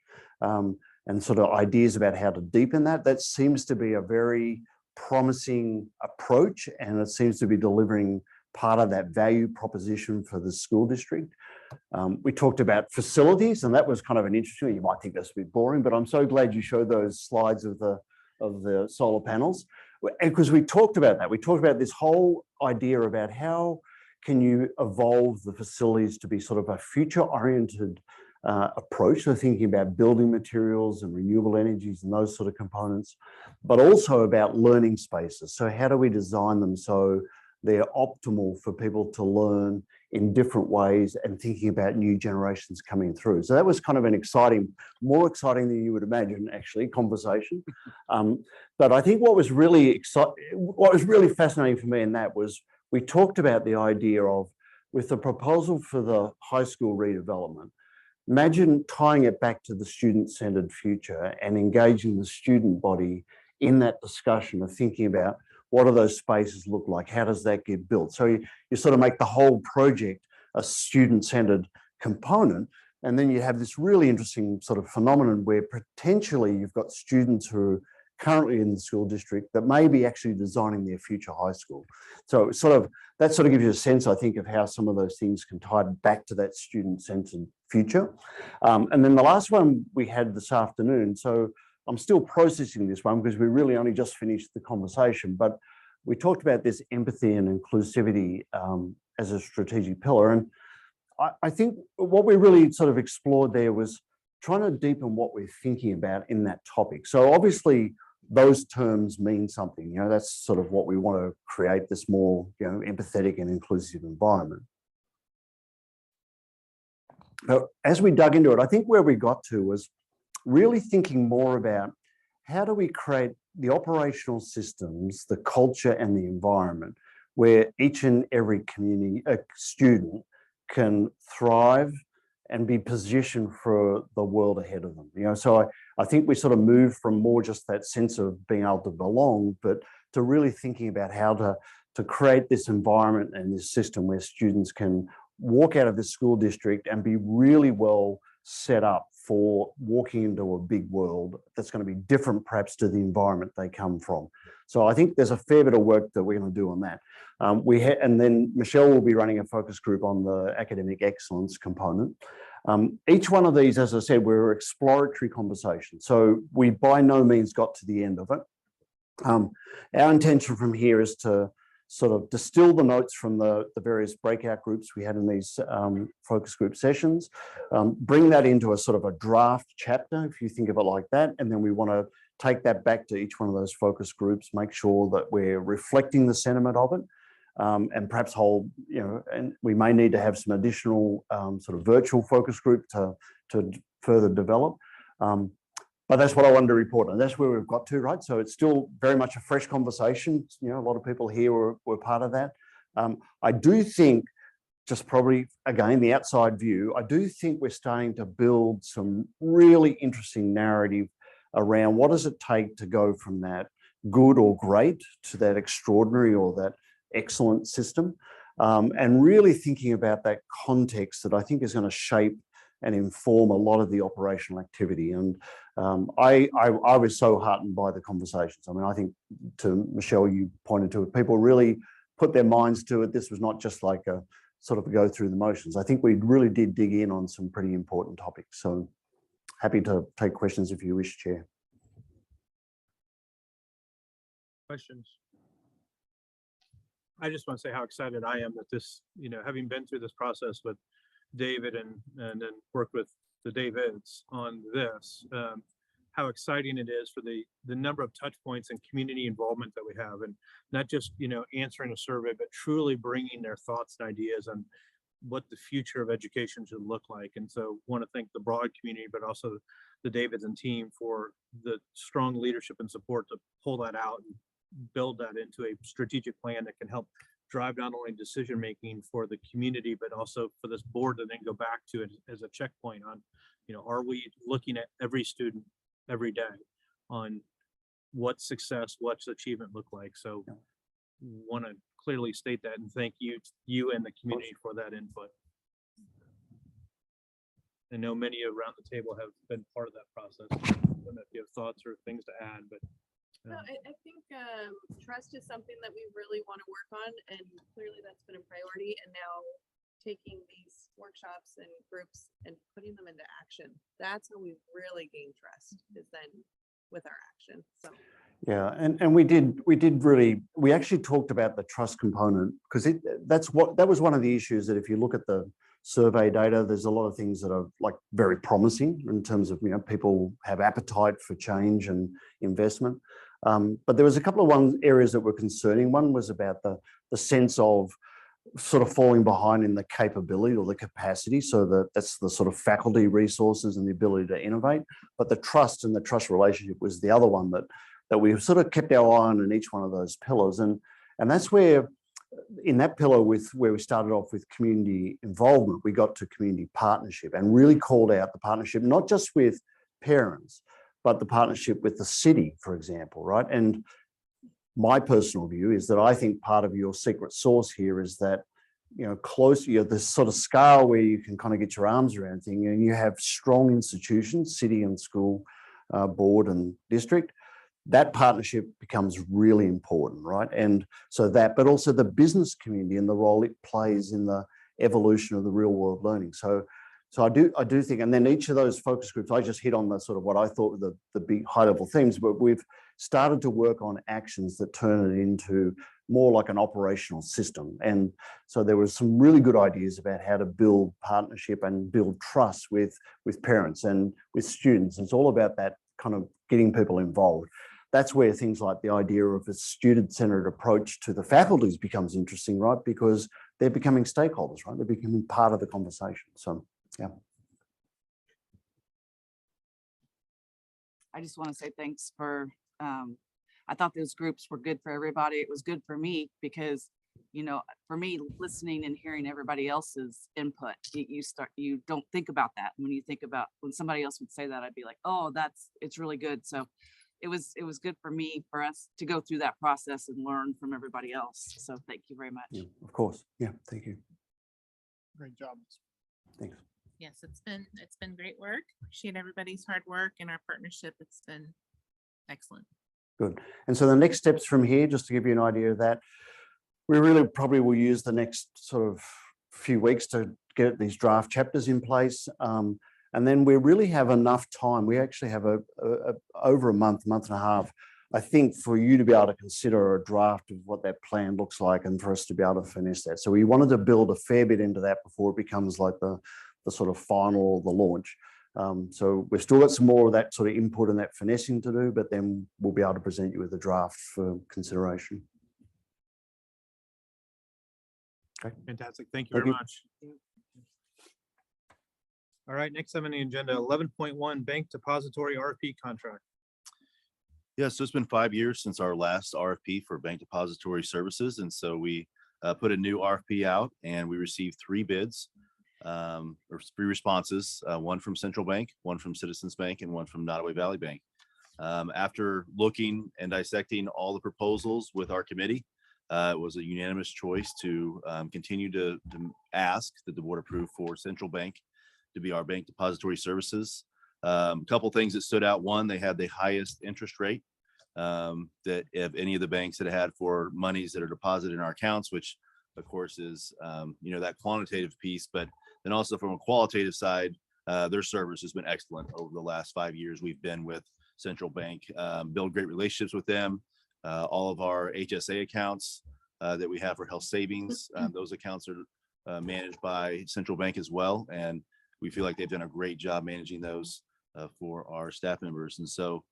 and sort of ideas about how to deepen that. That seems to be a very promising approach, and it seems to be delivering part of that value proposition for the school district. We talked about facilities, and that was kind of an interesting, you might think that's a bit boring, but I'm so glad you showed those slides of the solar panels, because we talked about that. We talked about this whole idea about how can you evolve the facilities to be sort of a future-oriented approach, so thinking about building materials and renewable energies and those sort of components, but also about learning spaces. So how do we design them so they're optimal for people to learn in different ways and thinking about new generations coming through. So that was kind of an exciting, more exciting than you would imagine, actually, conversation. But I think what was really fascinating for me in that was we talked about the idea of, with the proposal for the high school redevelopment, imagine tying it back to the student-centered future and engaging the student body in that discussion of thinking about what do those spaces look like? How does that get built? So you sort of make the whole project a student-centered component. And then you have this really interesting sort of phenomenon where potentially you've got students who are currently in the school district that may be actually designing their future high school. So that sort of gives you a sense, I think, of how some of those things can tie back to that student-centered future. And then the last one we had this afternoon, so I'm still processing this one because we really only just finished the conversation, but we talked about this empathy and inclusivity as a strategic pillar. And I think what we really sort of explored there was trying to deepen what we're thinking about in that topic. So obviously those terms mean something, you know, that's sort of what we want to create, this more, you know, empathetic and inclusive environment. But as we dug into it, I think where we got to was really thinking more about how do we create the operational systems, the culture and the environment where each and every community student can thrive and be positioned for the world ahead of them. You know, so I think we sort of moved from more just that sense of being able to belong, but to really thinking about how to create this environment and this system where students can walk out of the school district and be really well set up for walking into a big world that's going to be different perhaps to the environment they come from. So I think there's a fair bit of work that we're going to do on that. And then Michelle will be running a focus group on the academic excellence component. Each one of these, as I said, were exploratory conversations. So we by no means got to the end of it. Our intention from here is to sort of distill the notes from the various breakout groups we had in these focus group sessions, bring that into a sort of a draft chapter, if you think of it like that. And then we want to take that back to each one of those focus groups, make sure that we're reflecting the sentiment of it, and perhaps hold, you know, and we may need to have some additional sort of virtual focus group to further develop. But that's what I wanted to report on. That's where we've got to, right? So it's still very much a fresh conversation. You know, a lot of people here were part of that. I do think, just probably, again, the outside view, I do think we're starting to build some really interesting narrative around what does it take to go from that good or great to that extraordinary or that excellent system. And really thinking about that context that I think is going to shape and inform a lot of the operational activity. And I was so heartened by the conversations. I mean, I think, to Michelle, you pointed to it, people really put their minds to it. This was not just like a sort of go through the motions. I think we really did dig in on some pretty important topics. So happy to take questions if you wish, Chair. Questions? I just want to say how excited I am that this, you know, having been through this process with David and then worked with the Davids on this, how exciting it is for the number of touch points and community involvement that we have, and not just, you know, answering a survey, but truly bringing their thoughts and ideas on what the future of education should look like. And so want to thank the broad community, but also the Davids and team for the strong leadership and support to pull that out and build that into a strategic plan that can help drive not only decision making for the community, but also for this board to then go back to it as a checkpoint on, you know, are we looking at every student every day on what success, what's achievement look like? So want to clearly state that and thank you and the community for that input. I know many around the table have been part of that process. I don't know if you have thoughts or things to add, but no, I think trust is something that we really want to work on, and clearly that's been a priority. And now taking these workshops and groups and putting them into action, that's how we really gain trust, is then with our action. So yeah, and we actually talked about the trust component, because that was one of the issues, that if you look at the survey data, there's a lot of things that are like very promising in terms of, you know, people have appetite for change and investment. But there was a couple of areas that were concerning. One was about the sense of sort of falling behind in the capability or the capacity. So that's the sort of faculty resources and the ability to innovate. But the trust and the trust relationship was the other one that we sort of kept our eye on in each one of those pillars. And that's where, in that pillar where we started off with community involvement, we got to community partnership and really called out the partnership, not just with parents, but the partnership with the city, for example, right? And my personal view is that I think part of your secret sauce here is that, this sort of scale where you can kind of get your arms around things, and you have strong institutions, city and school board and district. That partnership becomes really important, right? And so but also the business community and the role it plays in the evolution of the real world learning. So I do think, and then each of those focus groups, I just hit on the sort of what I thought were the big high level themes, but we've started to work on actions that turn it into more like an operational system. And so there were some really good ideas about how to build partnership and build trust with parents and with students. And it's all about that kind of getting people involved. That's where things like the idea of a student-centered approach to the faculties becomes interesting, right? Because they're becoming stakeholders, right? They're becoming part of the conversation. So, yeah. I just want to say thanks for, I thought those groups were good for everybody. It was good for me because, for me, listening and hearing everybody else's input, you don't think about that. When somebody else would say that, I'd be like, oh, it's really good. So it was good for us to go through that process and learn from everybody else. So thank you very much. Yeah, of course. Yeah, thank you. Great job. Thanks. Yes, it's been great work. Appreciate everybody's hard work and our partnership. It's been excellent. Good. And so the next steps from here, just to give you an idea of that, we really probably will use the next sort of few weeks to get these draft chapters in place. And then we really have enough time. We actually have over a month and a half, I think, for you to be able to consider a draft of what that plan looks like and for us to be able to finish that. So we wanted to build a fair bit into that before it becomes like the sort of final, the launch. So we've still got some more of that sort of input and that finessing to do, but then we'll be able to present you with a draft for consideration. Okay. Fantastic. Thank you very much. All right, next item on the agenda, 11.1 Bank Depository RFP contract. Yeah, so it's been 5 years since our last RFP for bank depository services. And so we put a new RFP out and we received 3 bids. Or 3 responses, one from Central Bank, one from Citizens Bank, and one from Nottoway Valley Bank. After looking and dissecting all the proposals with our committee, it was a unanimous choice to continue to ask that the board approve for Central Bank to be our bank depository services. A couple things that stood out. One, they had the highest interest rate that of any of the banks that had for monies that are deposited in our accounts, which of course is that quantitative piece, but then also from a qualitative side, their service has been excellent over the last 5 years. We've been with Central Bank, build great relationships with them. All of our HSA accounts that we have for health savings, those accounts are managed by Central Bank as well. And we feel like they've done a great job managing those for our staff members. And so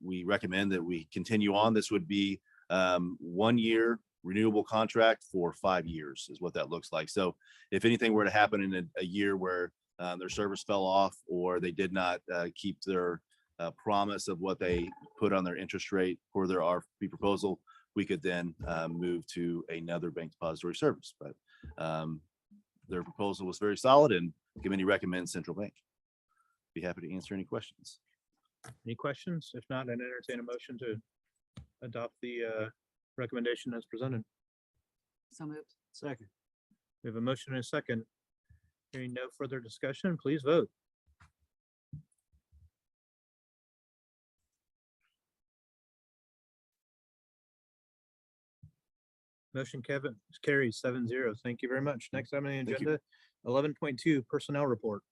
we recommend that we continue on. This would be 1 year renewable contract for 5 years is what that looks like. So if anything were to happen in a year where their service fell off or they did not keep their promise of what they put on their interest rate for their RFP proposal, we could then move to another bank depository service. But their proposal was very solid and the committee recommends Central Bank. Be happy to answer any questions. Any questions? If not, I'd entertain a motion to adopt the recommendation as presented. So moved. Second. We have a motion and a second. Hearing no further discussion, please vote. Motion carries 7-0. Thank you very much. Next item on the agenda, 11.2 Personnel Report.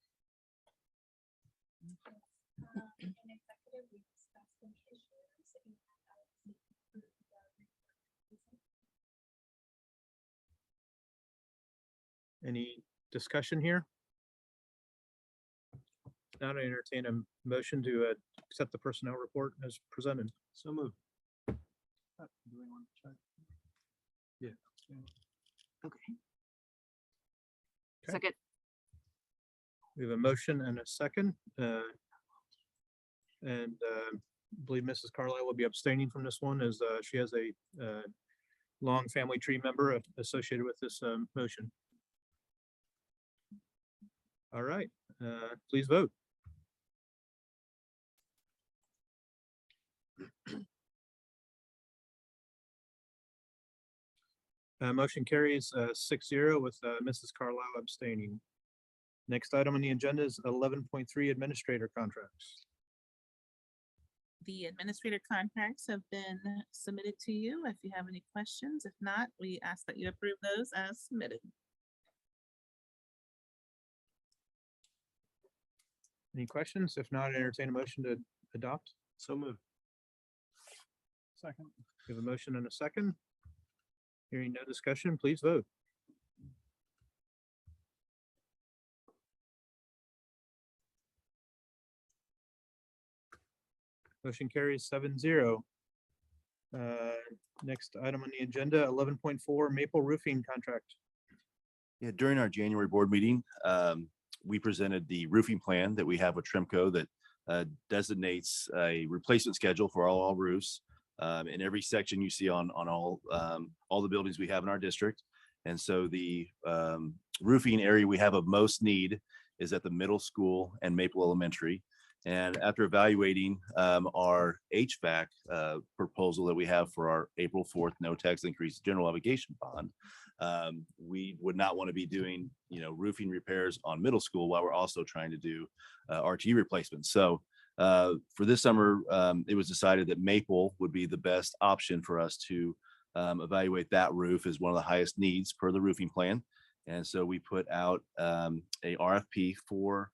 Any discussion here? Now to entertain a motion to accept the personnel report as presented. So moved. Yeah. Okay. Okay. Second. We have a motion and a second. And I believe Mrs. Carlisle will be abstaining from this one as she has a long family tree member associated with this motion. All right, please vote. Motion carries 6-0 with Mrs. Carlisle abstaining. Next item on the agenda is 11.3 administrator contracts. The administrator contracts have been submitted to you. If you have any questions, if not, we ask that you approve those as submitted. Any questions? If not, entertain a motion to adopt. So moved. Second. We have a motion and a second. Hearing no discussion, please vote. Motion carries 7-0. Next item on the agenda, 11.4 Maple Roofing Contract. Yeah, during our January board meeting, we presented the roofing plan that we have with Trimco that designates a replacement schedule for all roofs in every section you see on all the buildings we have in our district. And so the roofing area we have of most need is at the middle school and Maple Elementary. And after evaluating our HVAC proposal that we have for our April 4th no tax increase general obligation bond, we would not want to be doing, roofing repairs on middle school while we're also trying to do RTE replacements. So for this summer, it was decided that Maple would be the best option for us to evaluate that roof as one of the highest needs per the roofing plan. And so we put out a RFP for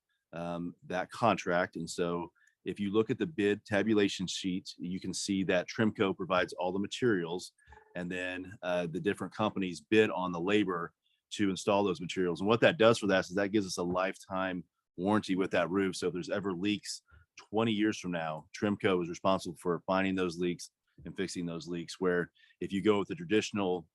that contract. And so if you look at the bid tabulation sheet, you can see that Trimco provides all the materials, and then the different companies bid on the labor to install those materials. And what that does for that is that gives us a lifetime warranty with that roof. So if there's ever leaks 20 years from now, Trimco is responsible for finding those leaks and fixing those leaks. Where if you go with the traditional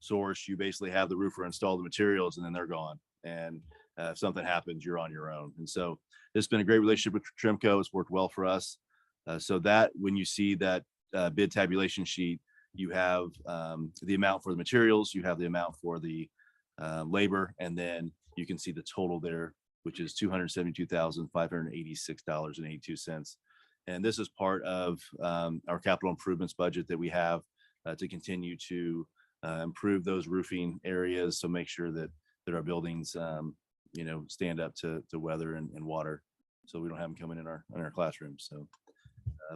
source, you basically have the roofer install the materials and then they're gone. And if something happens, you're on your own. And so it's been a great relationship with Trimco. It's worked well for us. So that when you see that bid tabulation sheet, you have the amount for the materials, you have the amount for the labor, and then you can see the total there, which is $272,586.82. And this is part of our capital improvements budget that we have to continue to improve those roofing areas. So make sure that our buildings, stand up to weather and water, so we don't have them coming in our classrooms. So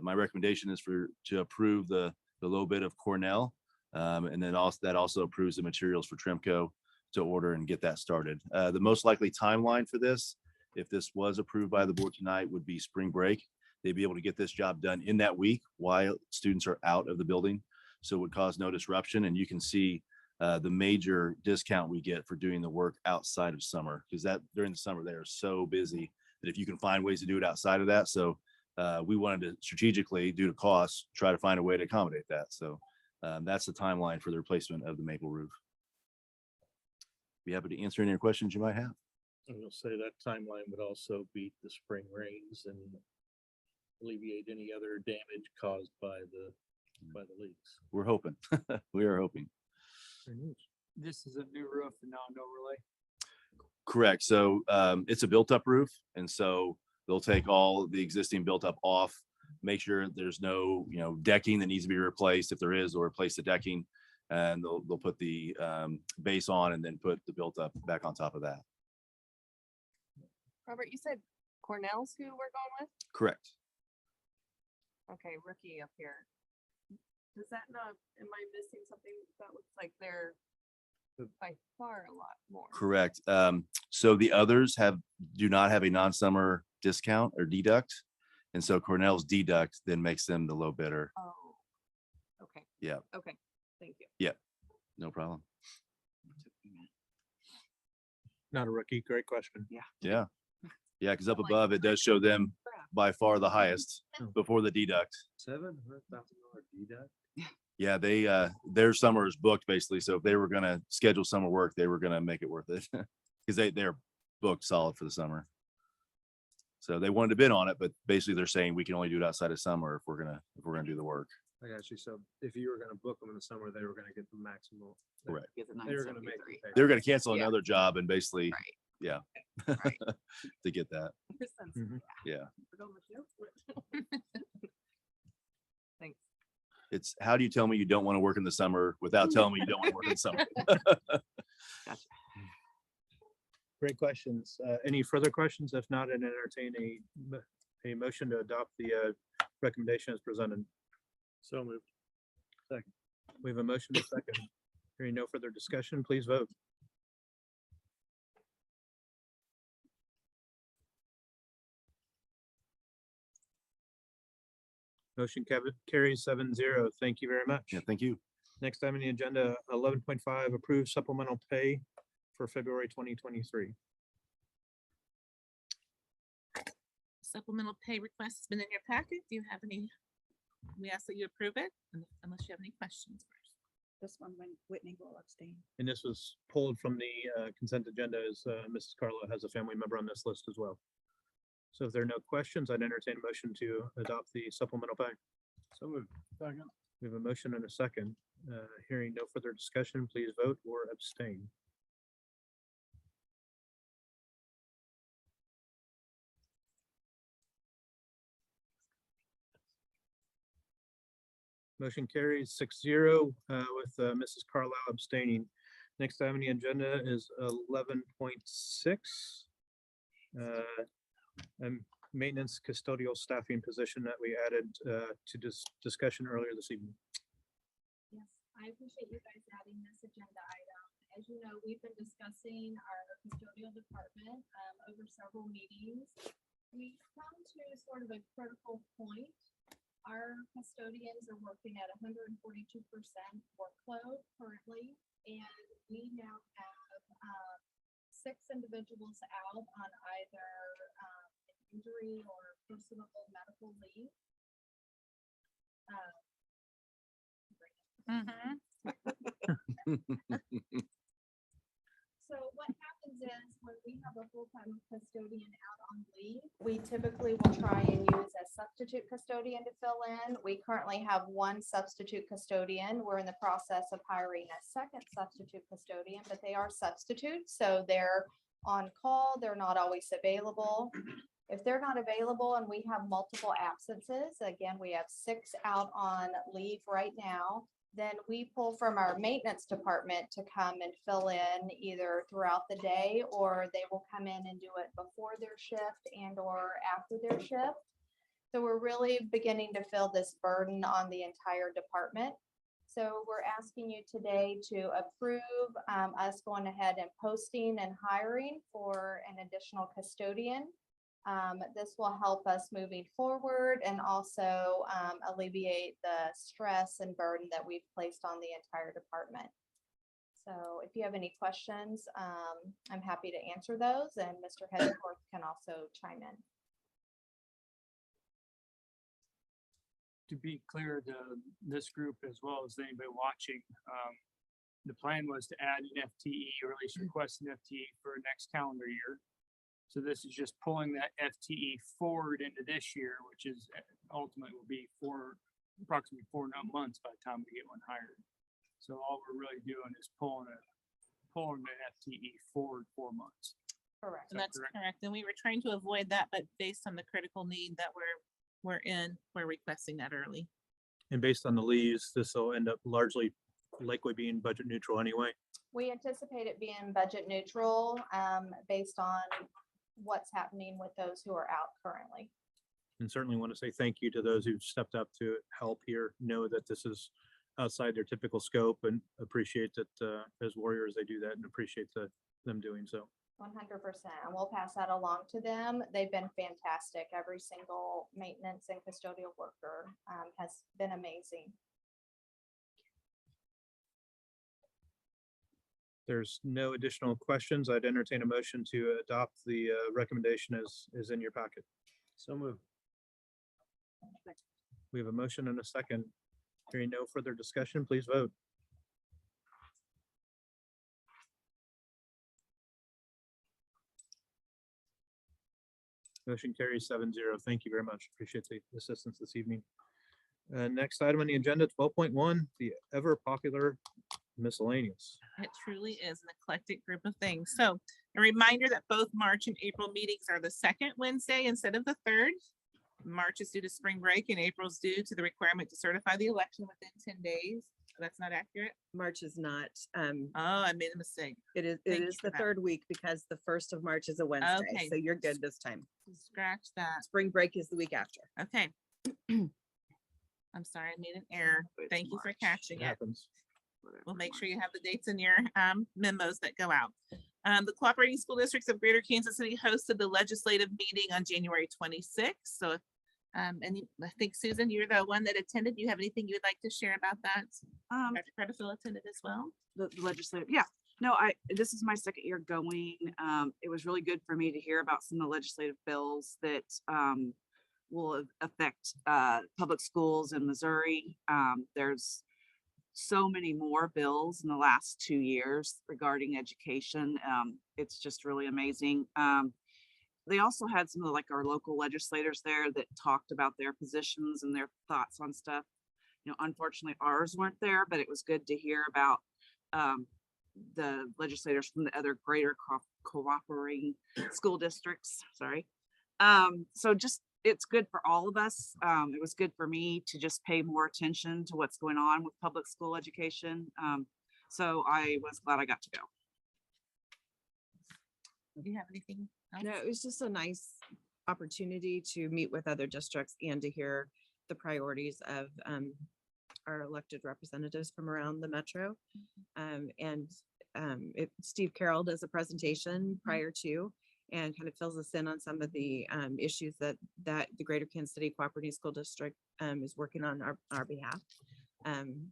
my recommendation is to approve the low bid of Cornell, and then that also approves the materials for Trimco to order and get that started. The most likely timeline for this, if this was approved by the board tonight, would be spring break. They'd be able to get this job done in that week while students are out of the building, so it would cause no disruption. And you can see the major discount we get for doing the work outside of summer, because that during the summer they are so busy that if you can find ways to do it outside of that. So we wanted to strategically, due to cost, try to find a way to accommodate that. So that's the timeline for the replacement of the maple roof. Be happy to answer any questions you might have. I will say that timeline would also beat the spring rains and alleviate any other damage caused by the leaks. We're hoping. We are hoping. This is a new roof and not an overlay. Correct. So it's a built-up roof, and so they'll take all the existing built-up off, make sure there's no decking that needs to be replaced. If there is, they'll replace the decking, and they'll put the base on and then put the built-up back on top of that. Robert, you said Cornell's who we're going with? Correct. Okay, rookie up here. Does that not, am I missing something? That looks like they're by far a lot more. Correct. So the others do not have a non-summer discount or deduct, and so Cornell's deduct then makes them the low bidder. Oh, okay. Yeah. Okay, thank you. Yeah, no problem. Not a rookie. Great question. Yeah, because up above it does show them by far the highest before the deduct. $700,000 deduct. Yeah, they, their summer is booked basically. So if they were gonna schedule summer work, they were gonna make it worth it. Cause they're booked solid for the summer. So they wanted to bid on it, but basically they're saying we can only do it outside of summer if we're gonna do the work. I got you. So if you were gonna book them in the summer, they were gonna get the maximum. Correct. Get the They were gonna make. 973. them pay. They were gonna cancel Yeah. another job and basically, Right. yeah. Right. To get that, Mhm. yeah. Thanks. It's, how do you tell me you don't want to work in the summer without telling me you don't want to work in the summer? Gotcha. Great questions. Any further questions? If not, I'd entertain a motion to adopt the recommendation as presented. So moved. Second. We have a motion to second. Hearing no further discussion, please vote. Motion carries 7-0. Thank you very much. Yeah, thank you. Next item on the agenda, 11.5, approve supplemental pay for February 2023. Supplemental pay request has been in your packet. Do you have any? We ask that you approve it unless you have any questions first. This one, when Whitney will abstain. And this was pulled from the consent agenda as Mrs. Carlo has a family member on this list as well. So if there are no questions, I'd entertain a motion to adopt the supplemental pay. So moved. Second. We have a motion and a second. Hearing no further discussion, please vote or abstain. Motion carries 6-0 with Mrs. Carlisle abstaining. Next item on the agenda is 11.6. Maintenance custodial staffing position that we added to discussion earlier this evening. Yes, I appreciate you guys adding this agenda item. As you know, we've been discussing our custodial department over several meetings. We come to sort of a critical point. Our custodians are working at 142% workload currently, and we now have 6 individuals out on either injury or personal medical leave. So what happens is when we have a full-time custodian out on leave, we typically will try and use a substitute custodian to fill in. We currently have 1 substitute custodian. We're in the process of hiring a second substitute custodian, but they are substitutes, so they're on call. They're not always available. If they're not available and we have multiple absences, again, we have 6 out on leave right now, then we pull from our maintenance department to come and fill in either throughout the day, or they will come in and do it before their shift and or after their shift. So we're really beginning to feel this burden on the entire department. So we're asking you today to approve us going ahead and posting and hiring for an additional custodian. This will help us moving forward and also alleviate the stress and burden that we've placed on the entire department. So if you have any questions, I'm happy to answer those, and Mr. Hedgeworth can also chime in. To be clear to this group as well as anybody watching, the plan was to add an FTE, or at least request an FTE for next calendar year. So this is just pulling that FTE forward into this year, which is ultimately will be approximately 4 months by the time we get one hired. So all we're really doing is pulling the FTE forward 4 months. Correct. And that's correct. And we were trying to avoid that, but based on the critical need that we're in, we're requesting that early. And based on the leaves, this will end up likely being budget neutral anyway. We anticipate it being budget neutral based on what's happening with those who are out currently. And certainly want to say thank you to those who've stepped up to help here, know that this is outside their typical scope, and appreciate that as warriors, they do that, and appreciate them doing so. 100%. And we'll pass that along to them. They've been fantastic. Every single maintenance and custodial worker has been amazing. There's no additional questions. I'd entertain a motion to adopt the recommendation as is in your packet. So moved. We have a motion and a second. Hearing no further discussion, please vote. Motion carries 7-0. Thank you very much. Appreciate the assistance this evening. Next item on the agenda, 12.1, the ever popular miscellaneous. It truly is an eclectic group of things. So a reminder that both March and April meetings are the second Wednesday instead of the third. March is due to spring break and April is due to the requirement to certify the election within 10 days. That's not accurate. March is not, Oh, I made a mistake. it Thank you is for the that. third week because the 1st of March is a Wednesday, Okay. so you're good this time. Scratch that. Spring break is the week after. Okay. I'm sorry, I made an error. Thank you for catching It it. happens. We'll make sure you have the dates in your memos that go out. The Cooperating School Districts of Greater Kansas City hosted the legislative meeting on January 26th. So, and I think Susan, you're the one that attended. Do you have anything you would like to share about that? Dr. Credifield attended as well. The legislative, yeah. No, this is my second year going. It was really good for me to hear about some of the legislative bills that will affect public schools in Missouri. There's so many more bills in the last 2 years regarding education. It's just really amazing. They also had some of our local legislators there that talked about their positions and their thoughts on stuff. You know, unfortunately ours weren't there, but it was good to hear about the legislators from the other greater cooperating school districts. Sorry. So just, it's good for all of us. It was good for me to just pay more attention to what's going on with public school education. So I was glad I got to go. Do you have anything else? No, it was just a nice opportunity to meet with other districts and to hear the priorities of our elected representatives from around the metro. Steve Carroll does a presentation prior to and kind of fills us in on some of the issues that the Greater Kansas City Cooperating School District is working on our behalf.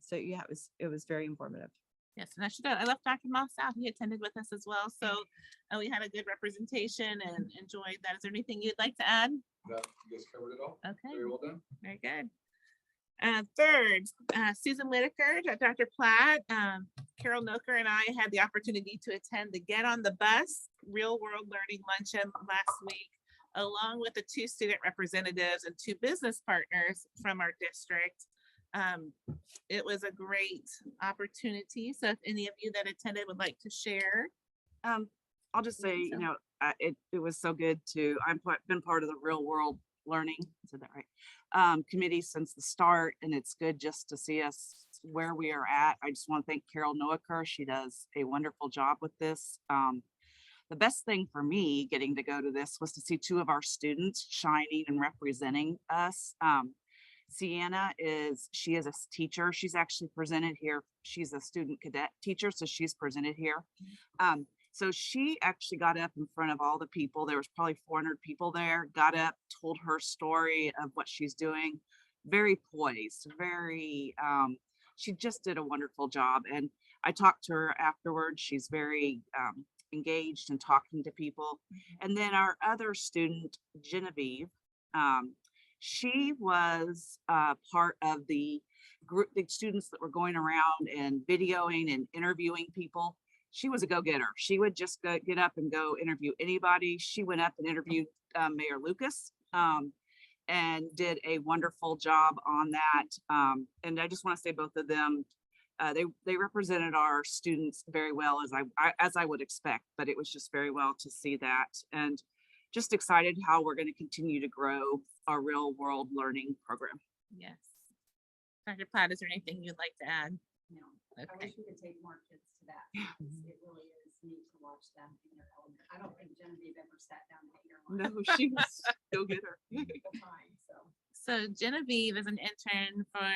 So yeah, it was very informative. Yes, and I left Dr. Moss out. He attended with us as well. So we had a good representation and enjoyed that. Is there anything you'd like to add? No, you guys covered it all. Okay. Very well done. Very good. Third, Susan Whitaker, Dr. Platt, Carol Noker, and I had the opportunity to attend the Get on the Bus Real World Learning Luncheon last week, along with the 2 student representatives and 2 business partners from our district. It was a great opportunity. So if any of you that attended would like to share. I'll just say, you know, it was so good I've been part of the Real World Learning, said that right, committee since the start, and it's good just to see us where we are at. I just want to thank Carol Noaker. She does a wonderful job with this. The best thing for me getting to go to this was to see 2 of our students shining and representing us. Sienna she is a teacher. She's actually presented here. She's a student cadet teacher, so she's presented here. So she actually got up in front of all the people. There was probably 400 people there, got up, told her story of what she's doing. Very poised, she just did a wonderful job. And I talked to her afterwards. She's very engaged and talking to people. And then our other student, Genevieve, she was part of the group, the students that were going around and videoing and interviewing people. She was a go-getter. She would just get up and go interview anybody. She went up and interviewed Mayor Lucas and did a wonderful job on that. And I just want to say both of them, they represented our students very well, as I would expect, but it was just very well to see that. And just excited how we're going to continue to grow our real world learning program. Yes. Dr. Platt, is there anything you'd like to add? No, I Okay. wish we could take more kids to that. Because it really is neat to watch them in their element. I don't think Genevieve ever sat down and ate her lunch. No, she was go-getter. Time, so. So Genevieve is an intern for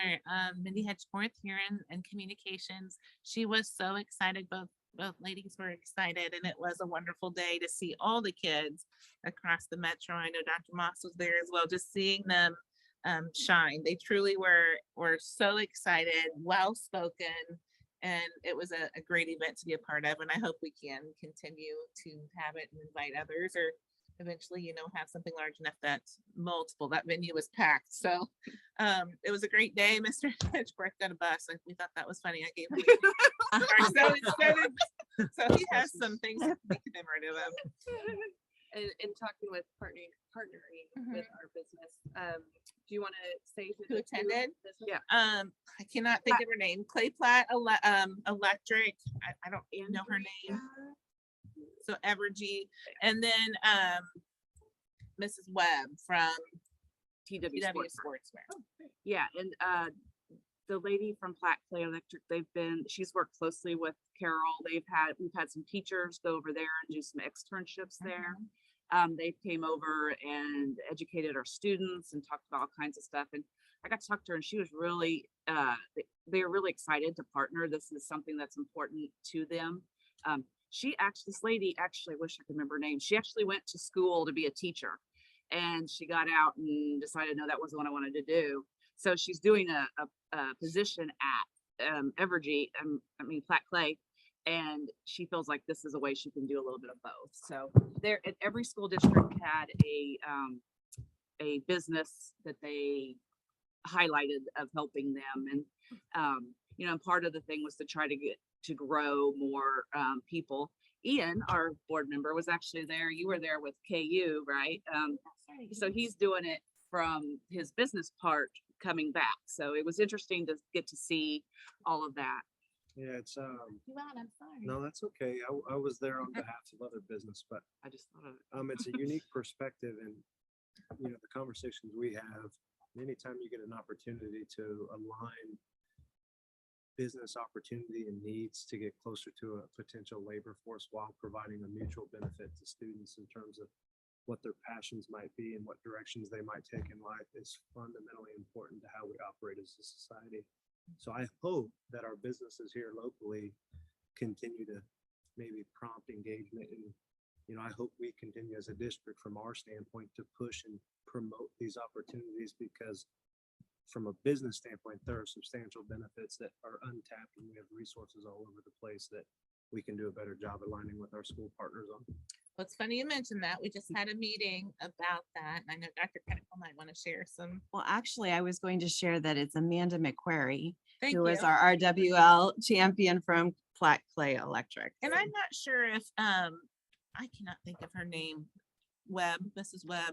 Mindy Hedgeforth here in communications. She was so excited. Both ladies were excited, and it was a wonderful day to see all the kids across the metro. I know Dr. Moss was there as well, just seeing them shine. They truly were so excited, well-spoken, and it was a great event to be a part of. And I hope we can continue to have it and invite others, or eventually, have something large enough that's multiple. That venue was packed. So it was a great day. Mr. Hitchworth got a bus. We thought that was funny. I gave him so he has some things to be commemorative of. And talking with partnering with our business, do you want to say Who attended? Yeah. I cannot think of her name. Clay Platt Electric. I don't even know her name. So Evergy, and then Mrs. Webb from TW Sportswear. Yeah, and the lady from Platt Clay Electric, she's worked closely with Carol. We've had some teachers go over there and do some externships there. They came over and educated our students and talked about all kinds of stuff. And I got to talk to her, and she was really, they were really excited to partner. This is something that's important to them. This lady, actually, I wish I could remember her name. She actually went to school to be a teacher, and she got out and decided, no, that wasn't what I wanted to do. So she's doing a position at Evergy, Platt Clay, and she feels like this is a way she can do a little bit of both. So every school district had a business that they highlighted of helping them. And, and part of the thing was to try to grow more people. Ian, our board member, was actually there. You were there with KU, right? So he's doing it from his business part coming back. So it was interesting to get to see all of that. Yeah, it's I'm sorry. no, that's okay. I was there on behalf of other business, but I just thought of it. it's a unique perspective, and the conversations we have. Anytime you get an opportunity to align business opportunity and needs to get closer to a potential labor force while providing a mutual benefit to students in terms of what their passions might be and what directions they might take in life is fundamentally important to how we operate as a society. So I hope that our businesses here locally continue to maybe prompt engagement, and I hope we continue as a district from our standpoint to push and promote these opportunities, because from a business standpoint, there are substantial benefits that are untapped, and we have resources all over the place that we can do a better job aligning with our school partners on. Well, it's funny you mentioned that. We just had a meeting about that. And I know Dr. Pinnacle might want to share some. Well, actually, I was going to share that it's Amanda McQuarrie, Thank who you. is our RWL champion from Platt Clay Electric. And I'm not sure if, I cannot think of her name. Mrs. Webb.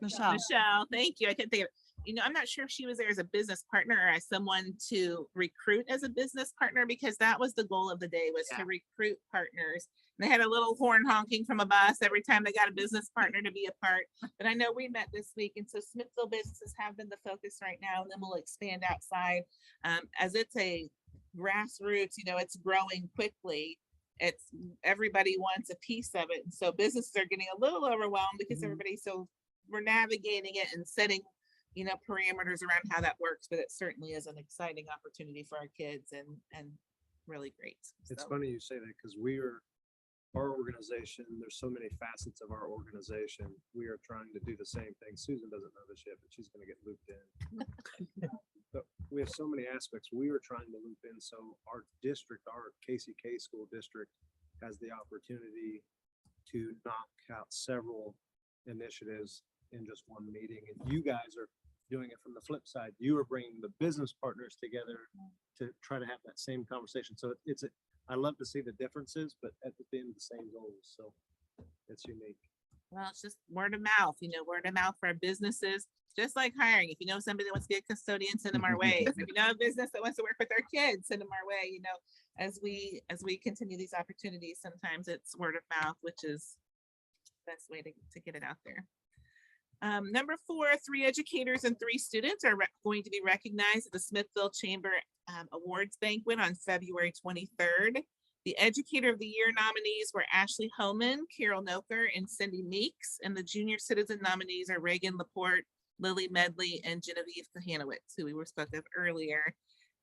Michelle, thank you. I couldn't think of it. I'm not sure if she was there as a business partner or as someone to recruit as a business partner, because that was the goal of the day, was to recruit partners. And they had a little horn honking from a bus every time they got a business partner to be a part. But I know we met this week, and so Smithville businesses have been the focus right now, and then we'll expand outside. As it's a grassroots, it's growing quickly. Everybody wants a piece of it. And so businesses are getting a little overwhelmed because we're navigating it and setting, parameters around how that works, but it certainly is an exciting opportunity for our kids and really great. It's funny you say that, because our organization, there's so many facets of our organization. We are trying to do the same thing. Susan doesn't know this yet, but she's going to get looped in. But we have so many aspects we are trying to loop in. So our district, our KCK school district, has the opportunity to knock out several initiatives in just one meeting. And you guys are doing it from the flip side. You are bringing the business partners together to try to have that same conversation. So I love to see the differences, but at the end, the same goals. So it's unique. Well, it's just word of mouth, word of mouth for our businesses. Just like hiring. If you know somebody that wants to be a custodian, send them our way. If you know a business that wants to work with their kids, send them our way. As we continue ththese opportunities, sometimes it's word of mouth, which is the best way to get it out there. Number 4, 3 educators and 3 students are going to be recognized at the Smithville Chamber Awards Banquet on February 23rd. The Educator of the Year nominees were Ashley Homan, Carol Noker, and Cindy Meeks. And the Junior Citizen nominees are Reagan Laporte, Lily Medley, and Genevieve Kahanowitz, who we spoke of earlier.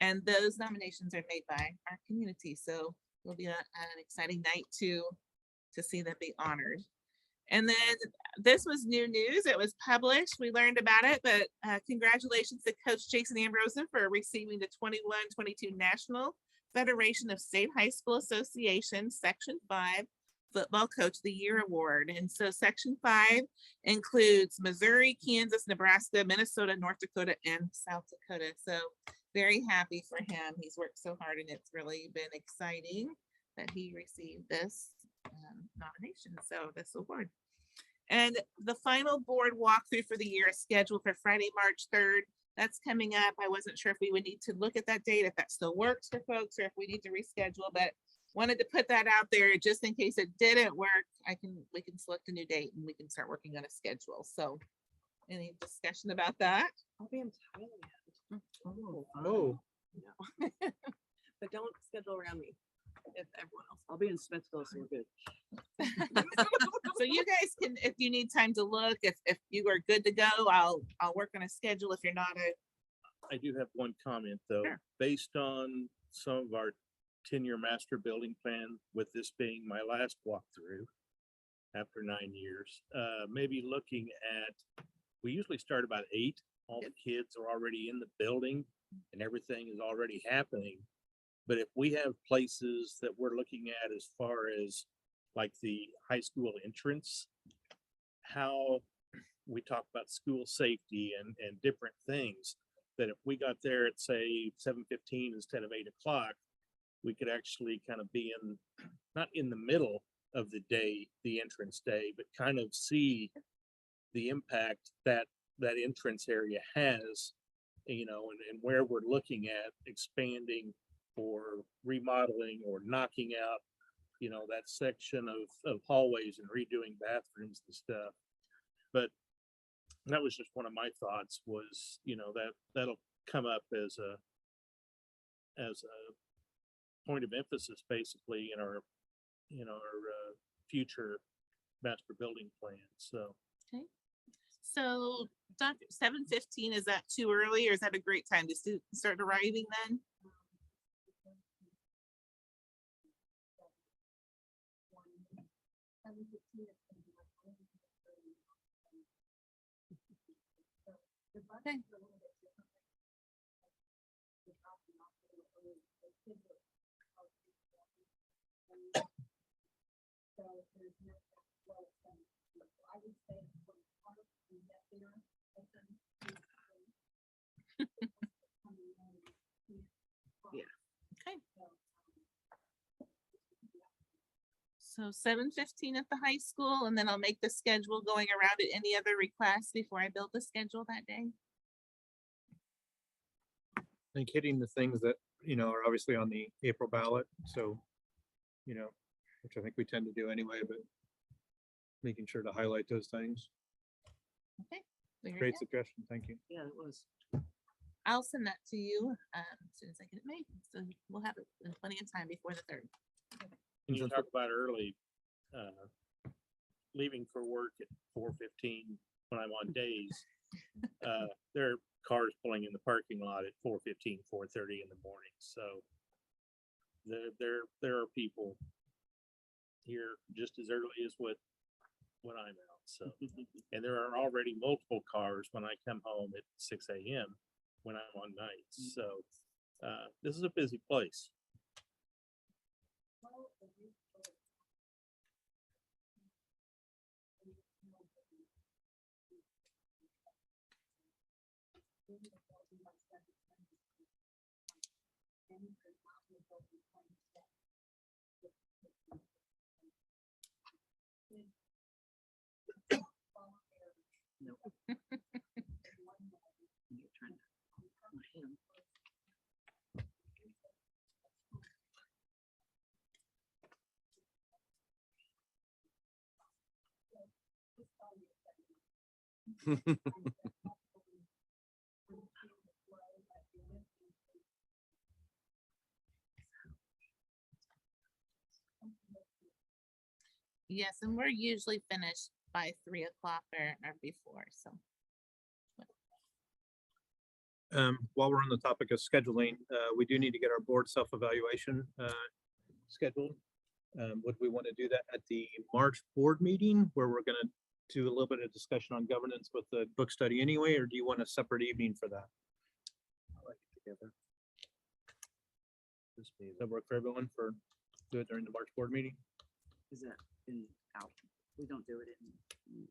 And those nominations are made by our community. So it'll be an exciting night to see them be honored. And then this was new news. It was published. We learned about it, but congratulations to Coach Jason Ambrosen for receiving the 21-22 National Federation of State High School Association Section 5 Football Coach of the Year Award. And so section 5 includes Missouri, Kansas, Nebraska, Minnesota, North Dakota, and South Dakota. So very happy for him. He's worked so hard and it's really been exciting that he received this nomination, so this award. And the final board walkthrough for the year is scheduled for Friday, March 3rd. That's coming up. I wasn't sure if we would need to look at that date, if that still works for folks, or if we need to reschedule, but wanted to put that out there just in case it didn't work. We can select a new date and we can start working on a schedule. So any discussion about that? I'll be in Thailand. Oh, No. But don't schedule around me if everyone else. I'll be in Smithville, so we're good. So you guys can, if you need time to look, if you are good to go, I'll work on a schedule. If you're not, I do have one comment though, Sure. based on some of our 10-year master building plan, with this being my last walkthrough after 9 years, maybe looking at, we usually start about 8. All the kids are already in the building and everything is already happening. But if we have places that we're looking at as far as like the high school entrance, how we talk about school safety and different things, that if we got there at say 7:15 instead of 8 o'clock, we could actually kind of be in, not in the middle of the day, the entrance day, but kind of see the impact that that entrance area has, you know, and where we're looking at expanding or remodeling or knocking out, you know, that section of hallways and redoing bathrooms and stuff. But that was just one of my thoughts, was, you know, that'll come up as a point of emphasis basically in our, you know, our future master building plan. So okay. So Dr. 7:15, is that too early or is that a great time to start arriving then? Okay. Yeah. Okay. So 7:15 at the high school, and then I'll make the schedule going around it. Any other requests before I build the schedule that day? I think hitting the things that, you know, are obviously on the April ballot. So, you know, which I think we tend to do anyway, but making sure to highlight those things. Okay. very Great good. suggestion. Thank you. Yeah, it was. I'll send that to you as soon as I get it made. So we'll have it in plenty of time before the 3rd. and you talk about early, leaving for work at 4:15 when I'm on days. There are cars pulling in the parking lot at 4:15, 4:30 in the morning. So there are people here just as early as when I'm out. So, and there are already multiple cars when I come home at 6 a.m. when I'm on nights. So this is a busy place. Yes, and we're usually finished by 3 o'clock or before, so. While we're on the topic of scheduling, we do need to get our board self-evaluation scheduled. Would we want to do that at the March board meeting where we're going to do a little bit of discussion on governance with the book study anyway, or do you want a separate evening for that? Together. Does that work for everyone for do it during the March board meeting? Is that in out? We don't do it in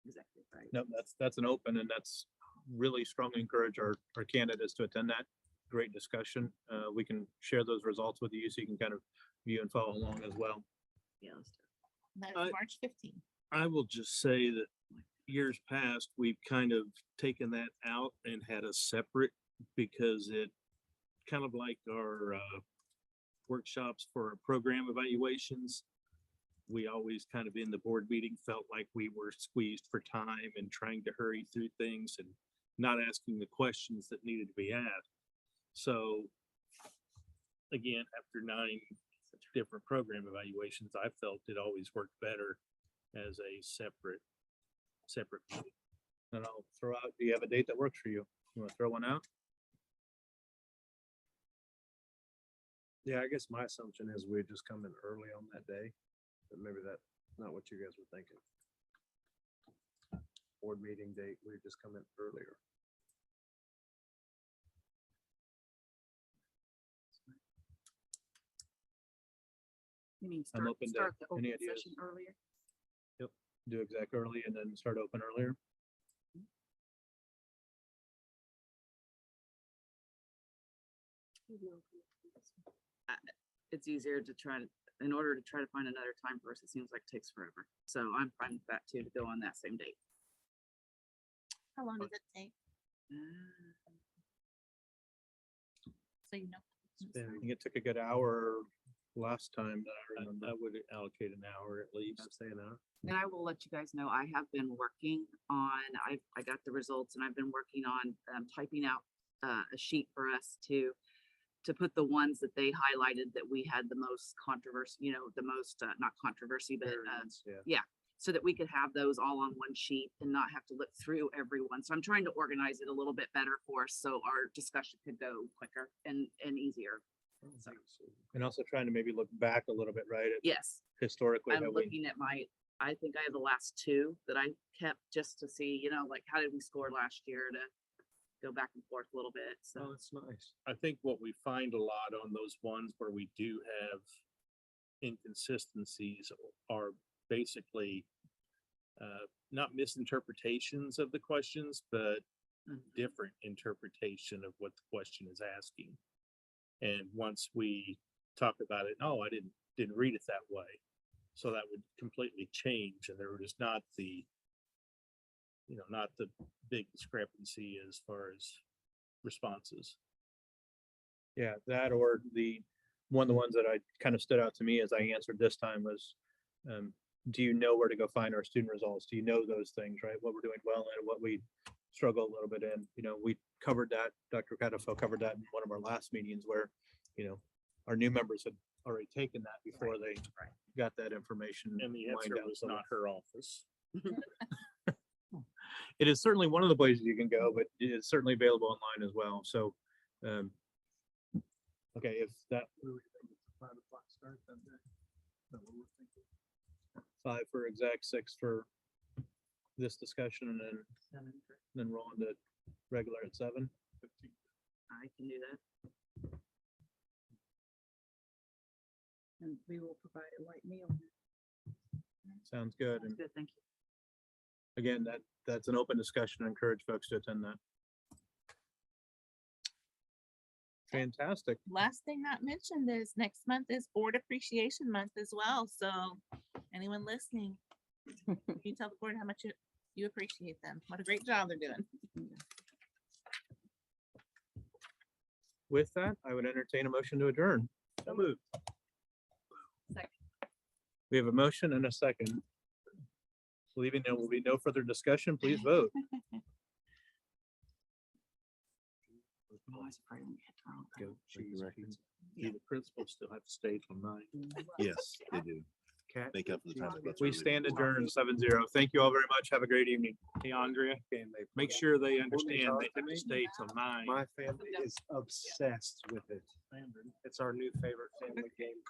executive, right? No, that's an open, and that's really strongly encourage our candidates to attend that. Great discussion. We can share those results with you so you can kind of view and follow along as well. Yeah, let's do That's I- March 15th. I will just say that years past, we've kind of taken that out and had a separate because it kind of like our workshops for our program evaluations. We always kind of in the board meeting felt like we were squeezed for time and trying to hurry through things and not asking the questions that needed to be asked. So again, after 9 different program evaluations, I felt it always worked better as a separate meeting. And I'll throw out, do you have a date that works for you? You want to throw one out? Yeah, I guess my assumption is we'd just come in early on that day, but maybe that's not what you guys were thinking. Board meeting date, we'd just come in earlier. You mean I'm start, open to start the any open ideas. session earlier? Do exec early and then start open earlier? It's easier to try to, in order to try to find another time for us, it seems like it takes forever. So I'm fine with that too, to go on that same date. How long does it take? So you know. I think it took a good hour last time that I remember. I would allocate an hour at least. I'd say an hour. And I will let you guys know, I have been working on, I got the results and I've been working on typing out a sheet for us to put the ones that they highlighted that we had the most controversy, you know, the most, not controversy, but Yeah. so that we could have those all on one sheet and not have to look through every one. So I'm trying to organize it a little bit better for us so our discussion could go quicker and easier. So, And also trying to maybe look back a little bit, right? at yes, Historically, I'm how we, looking at I think I have the last 2 that I kept just to see, you know, like how did we score last year, to go back and forth a little bit. So Oh, that's nice. I think what we find a lot on those ones where we do have inconsistencies are basically not misinterpretations of the questions, but different interpretation of what the question is asking. And once we talk about it, oh, I didn't read it that way. So that would completely change, and there was not the big discrepancy as far as responses. yeah, that or one of the ones that I kind of stood out to me as I answered this time was, do you know where to go find our student results? Do you know those things, right? What we're doing well and what we struggle a little bit in. You know, we covered that, Dr. Catafel covered that in one of our last meetings where, you know, our new members had already taken that before they got that information. And the answer lined out. was So not her office. it is certainly one of the places you can go, but it's certainly available online as well. So, okay, if that. 5 for exec, 6 for this discussion, and then roll into regular at 7. I can do that. And we will provide a light meal. Sounds good. And Good, thank you. again, that's an open discussion. I encourage folks to attend that. Fantastic. Last thing not mentioned is next month is Board Appreciation Month as well. So anyone listening, you tell the board how much you appreciate them. What a great job they're doing. With that, I would entertain a motion to adjourn. So moved. We have a motion and a second. Believing there will be no further discussion, please vote. I'm always afraid when we hit the wrong Go button. cheese pizza. Do the principals still have to stay till 9? Yes, they do. Make up for the time. they left We early. stand adjourned 7-0. Thank you all very much. Have a great evening. Hey, Andrea, make sure they understand they have to stay till 9. My family is obsessed with it. It's our new favorite family game.